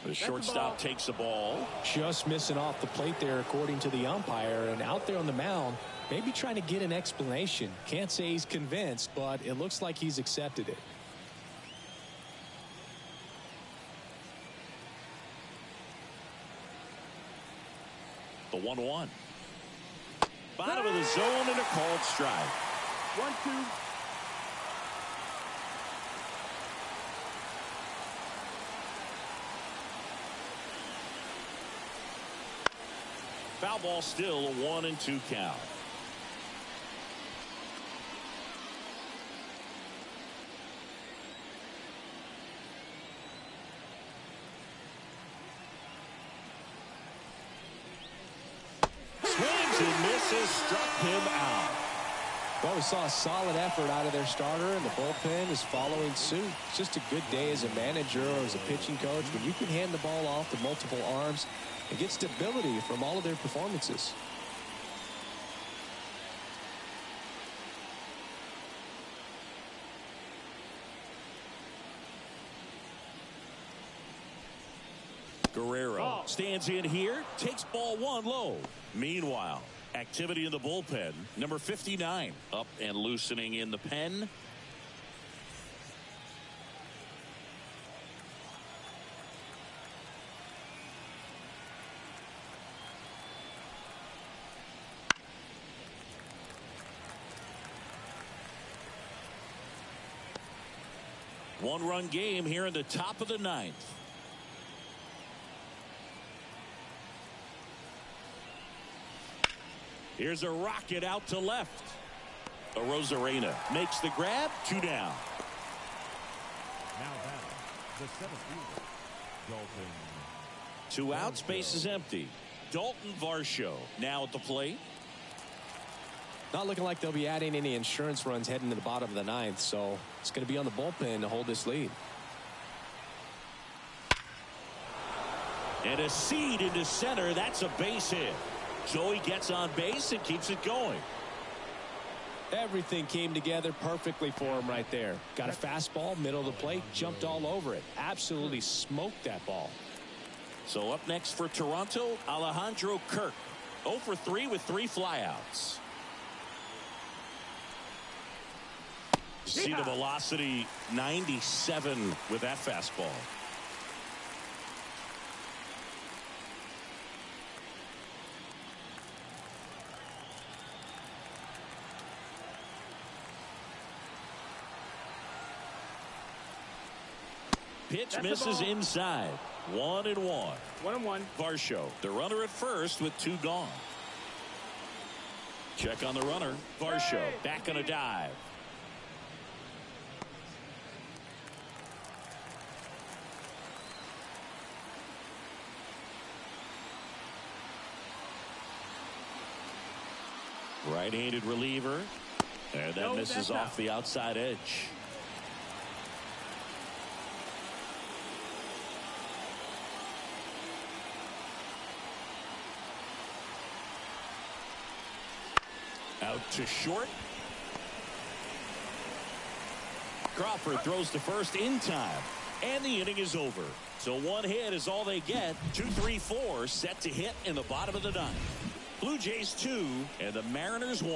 The shortstop takes the ball. Just missing off the plate there, according to the umpire. And out there on the mound, maybe trying to get an explanation. Can't say he's convinced, but it looks like he's accepted it. The 1-1. Bottom of the zone and a called strike. 1-2. Foul ball, still a 1-2 count. Swings and misses, struck him out. Well, we saw a solid effort out of their starter, and the bullpen is following suit. It's just a good day as a manager or as a pitching coach when you can hand the ball off to multiple arms and get stability from all of their performances. Guerrero stands in here, takes ball 1 low. Meanwhile, activity in the bullpen. Number 59 up and loosening in the pen. One-run game here in the top of the ninth. Here's a rocket out to left. Arozarena makes the grab. 2 down. Now batting, the center fielder, Dalton. 2 outs, base is empty. Dalton Varsho now at the plate. Not looking like they'll be adding any insurance runs heading to the bottom of the ninth, so it's going to be on the bullpen to hold this lead. And a seed into center. That's a base hit. So he gets on base and keeps it going. Everything came together perfectly for him right there. Got a fastball, middle of the plate, jumped all over it. Absolutely smoked that ball. So up next for Toronto, Alejandro Kirk. 0 for 3 with 3 flyouts. See the velocity, 97 with that fastball. Pitch misses inside. 1-1. 1-1. Varsho, the runner at first with 2 gone. Check on the runner. Varsho back on a dive. Right-handed reliever. And that misses off the outside edge. Out to short. Crawford throws to first in time. And the inning is over. So 1 hit is all they get. 2, 3, 4 set to hit in the bottom of the ninth. Blue Jays 2 and the Mariners 1.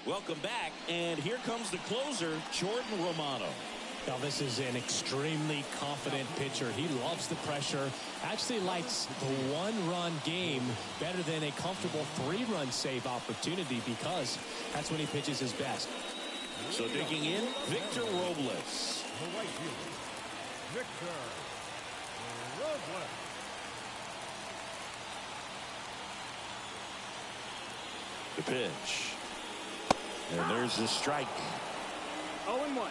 Welcome back, and here comes the closer, Jordan Romano. Now, this is an extremely confident pitcher. He loves the pressure. Actually likes the one-run game better than a comfortable three-run save opportunity because that's when he pitches his best. So digging in, Victor Robles. The right fielder, Victor Robles. The pitch. And there's the strike. 0-1.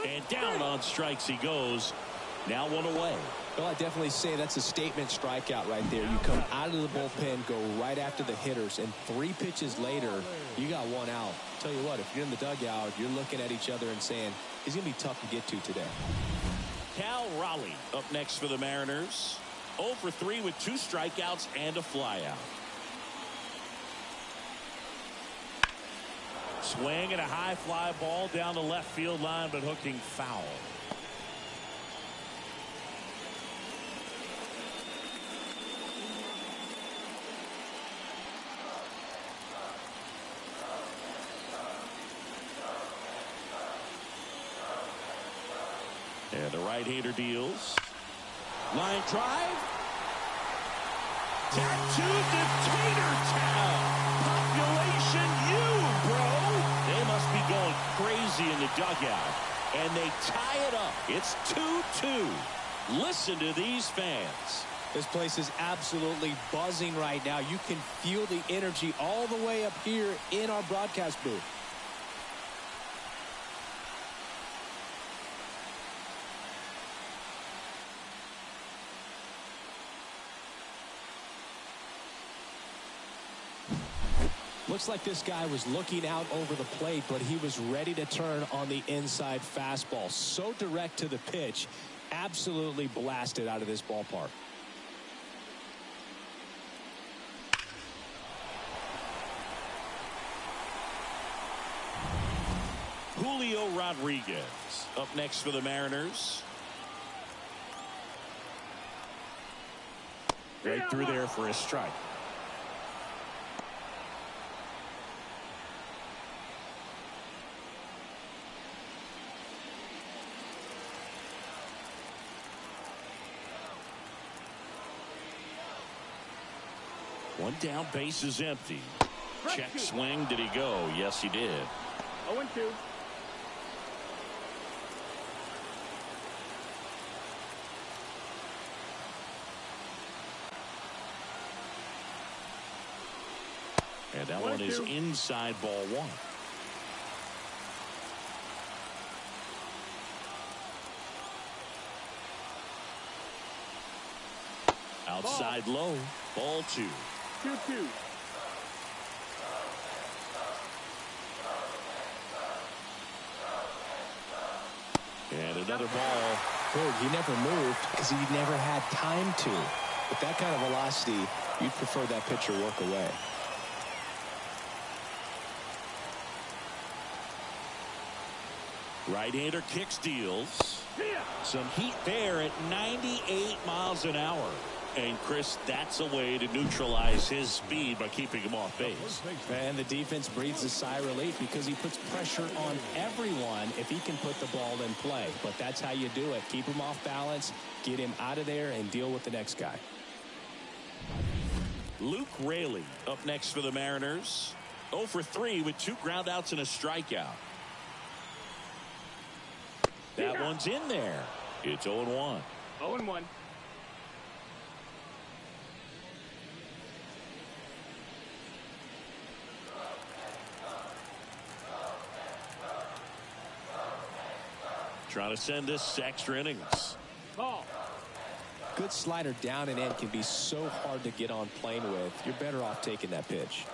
And down on strikes he goes. Now one away. Well, I definitely say that's a statement strikeout right there. You come out of the bullpen, go right after the hitters, and 3 pitches later, you got 1 out. Tell you what, if you're in the dugout, you're looking at each other and saying, he's going to be tough to get to today. Cal Raleigh up next for the Mariners. 0 for 3 with 2 strikeouts and a flyout. Swing and a high fly ball down the left field line, but hooking foul. And the right-hander deals. Line drive. Tattooed to Tater Town. Population U, bro. They must be going crazy in the dugout. And they tie it up. It's 2-2. Listen to these fans. This place is absolutely buzzing right now. You can feel the energy all the way up here in our broadcast booth. Looks like this guy was looking out over the plate, but he was ready to turn on the inside fastball. So direct to the pitch, absolutely blasted out of this ballpark. Julio Rodriguez up next for the Mariners. Right through there for a strike. One down, base is empty. Check swing. Did he go? Yes, he did. 0-2. And that one is inside ball 1. Outside low, ball 2. 2-2. And another ball. Good, he never moved because he never had time to. With that kind of velocity, you'd prefer that pitcher work away. Right-hander kicks, deals. Some heat there at 98 miles an hour. And Chris, that's a way to neutralize his speed by keeping him off base. And the defense breathes a sigh of relief because he puts pressure on everyone if he can put the ball in play. But that's how you do it. Keep him off balance, get him out of there, and deal with the next guy. Luke Raley up next for the Mariners. 0 for 3 with 2 groundouts and a strikeout. That one's in there. It's 0-1. 0-1. Trying to send this extra innings. Ball. Good slider down and in can be so hard to get on plane with. You're better off taking that pitch.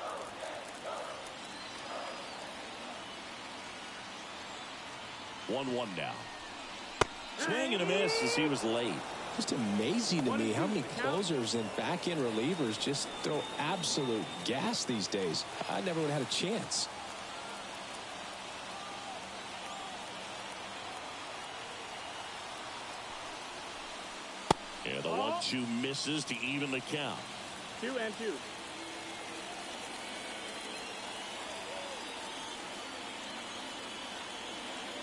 Swing and a miss as he was late. Just amazing to me how many closers and back-end relievers just throw absolute gas these days. I never would have had a chance. And the 1-2 misses to even the count. 2-2.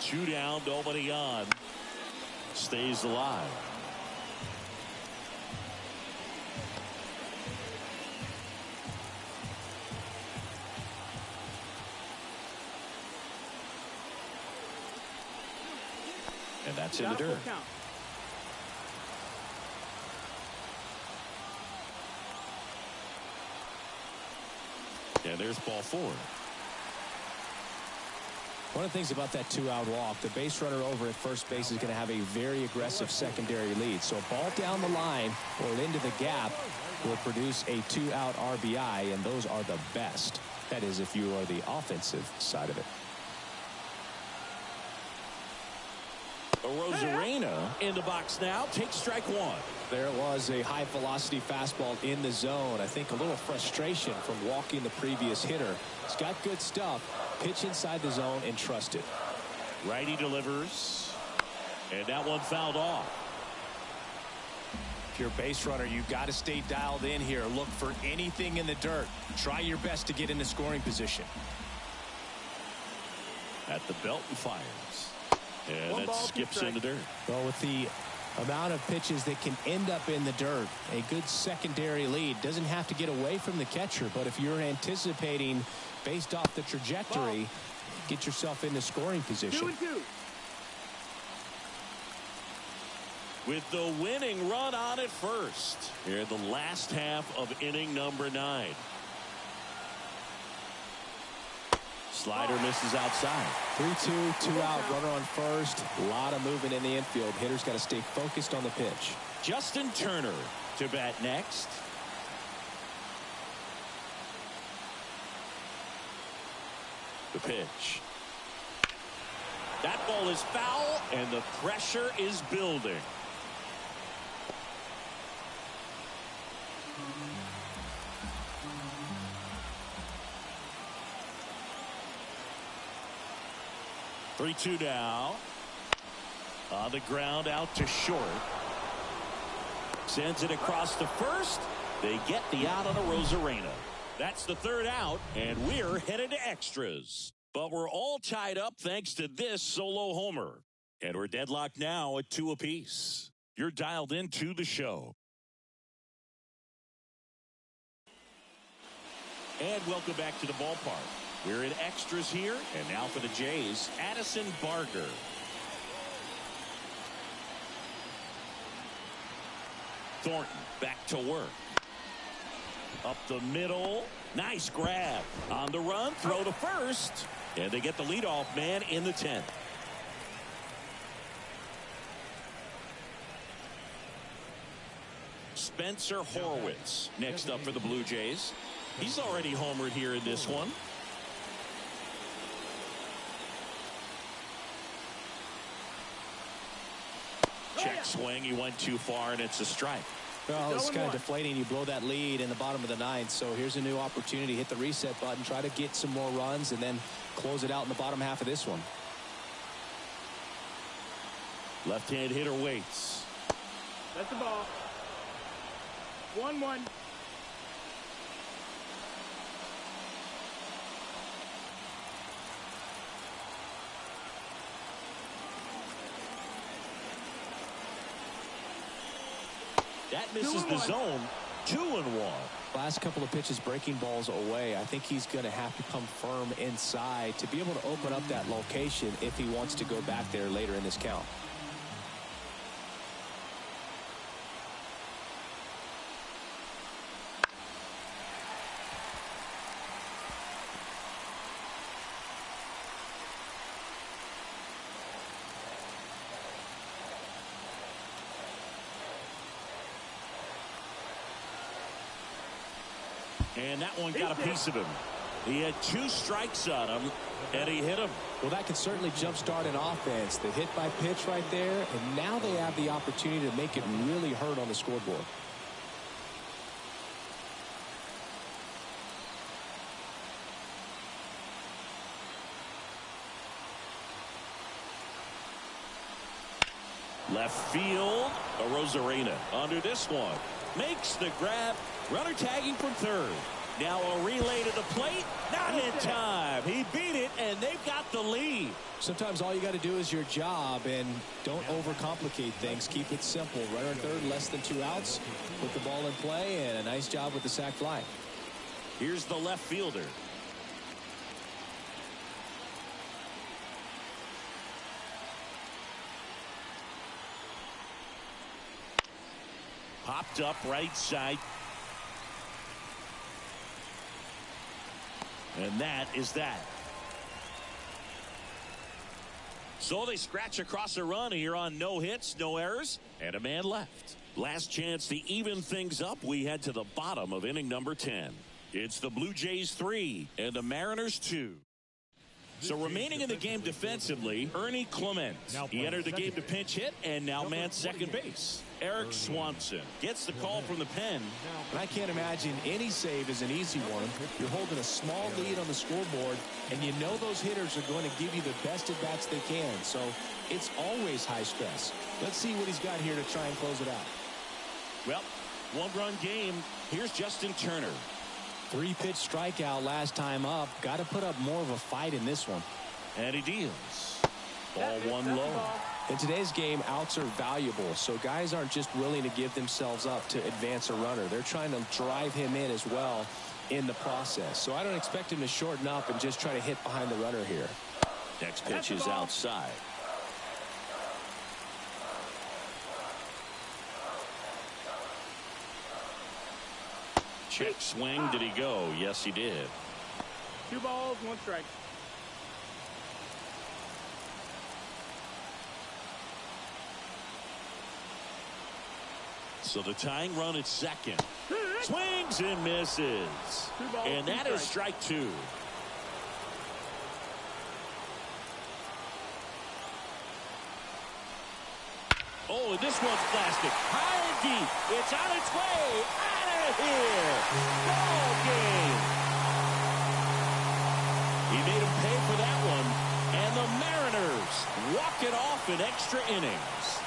Two down, nobody on. Stays alive. And that's in the dirt. And there's ball 4. One of the things about that 2-out walk, the base runner over at first base is going to have a very aggressive secondary lead. So a ball down the line or into the gap will produce a 2-out RBI, and those are the best. That is, if you are the offensive side of it. Rosarena in the box now. Takes strike 1. There it was, a high velocity fastball in the zone. I think a little frustration from walking the previous hitter. He's got good stuff. Pitch inside the zone and trust it. Righty delivers. And that one fouled off. If you're a base runner, you've got to stay dialed in here. Look for anything in the dirt. Try your best to get into scoring position. At the belt and fires. And that skips in the dirt. Well, with the amount of pitches that can end up in the dirt, a good secondary lead doesn't have to get away from the catcher, but if you're anticipating based off the trajectory, get yourself into scoring position. 2-2. With the winning run on at first here in the last half of inning number 9. Slider misses outside. 3-2, 2-out, runner on first. A lot of movement in the infield. Hitter's got to stay focused on the pitch. Justin Turner to bat next. The pitch. That ball is foul, and the pressure is building. Three-two now. On the ground out to short. Sends it across to first. They get the out on a Rosarena. That's the 3rd out, and we're headed to extras. But we're all tied up thanks to this solo homer. And we're deadlocked now at 2 apiece. You're dialed into the show. And welcome back to the ballpark. We're in extras here, and now for the Jays, Addison Barger. Thornton back to work. Up the middle. Nice grab. On the run, throw to first. And they get the leadoff man in the 10th. Spencer Horwitz next up for the Blue Jays. He's already homered here in this one. Check swing. He went too far, and it's a strike. Well, it's kind of deflating. You blow that lead in the bottom of the 9th. So here's a new opportunity. Hit the reset button. Try to get some more runs and then close it out in the bottom half of this one. Left-hand hitter waits. That's the ball. 1-1. That misses the zone. 2-1. Last couple of pitches breaking balls away. I think he's going to have to come firm inside to be able to open up that location if he wants to go back there later in this count. And that one got a piece of him. He had 2 strikes on him, and he hit him. Well, that can certainly jumpstart an offense. The hit by pitch right there, and now they have the opportunity to make it really hurt on the scoreboard. Left field, Arozarena under this one. Makes the grab. Runner tagging from third. Now a relay to the plate. Not in time. He beat it, and they've got the lead. Sometimes all you got to do is your job, and don't overcomplicate things. Keep it simple. Runner third, less than 2 outs. Put the ball in play, and a nice job with the sac fly. Here's the left fielder. Popped up right side. And that is that. So they scratch across a run here on no hits, no errors, and a man left. Last chance to even things up. We head to the bottom of inning number 10. It's the Blue Jays 3 and the Mariners 2. So remaining in the game defensively, Ernie Clement. He entered the game to pinch hit and now man second base. Eric Swanson gets the call from the pen. And I can't imagine any save is an easy one. You're holding a small lead on the scoreboard, and you know those hitters are going to give you the best at-bats they can. So it's always high stress. Let's see what he's got here to try and close it out. Well, 1-run game. Here's Justin Turner. 3-pitch strikeout last time up. Got to put up more of a fight in this one. And he deals. Ball 1 low. In today's game, outs are valuable, so guys aren't just willing to give themselves up to advance a runner. They're trying to drive him in as well in the process. So I don't expect him to shorten up and just try to hit behind the runner here. Next pitch is outside. Check swing. Did he go? Yes, he did. 2 balls, 1 strike. So the tying run at second. Swings and misses. And that is strike 2. Oh, and this one's plastic. High and deep. It's on its way. Out of here. Ball game. He made him pay for that one. And the Mariners walk it off in extra innings.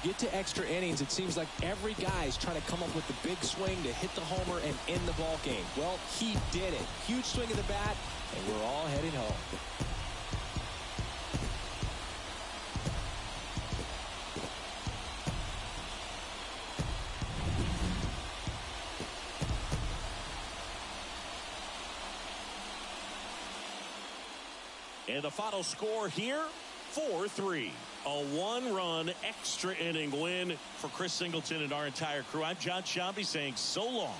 Get to extra innings, it seems like every guy's trying to come up with the big swing to hit the homer and end the ball game. Well, he did it. Huge swing of the bat, and we're all headed home. And the final score here, 4-3. A 1-run extra inning win for Chris Singleton and our entire crew. I'm John Shambi saying so long.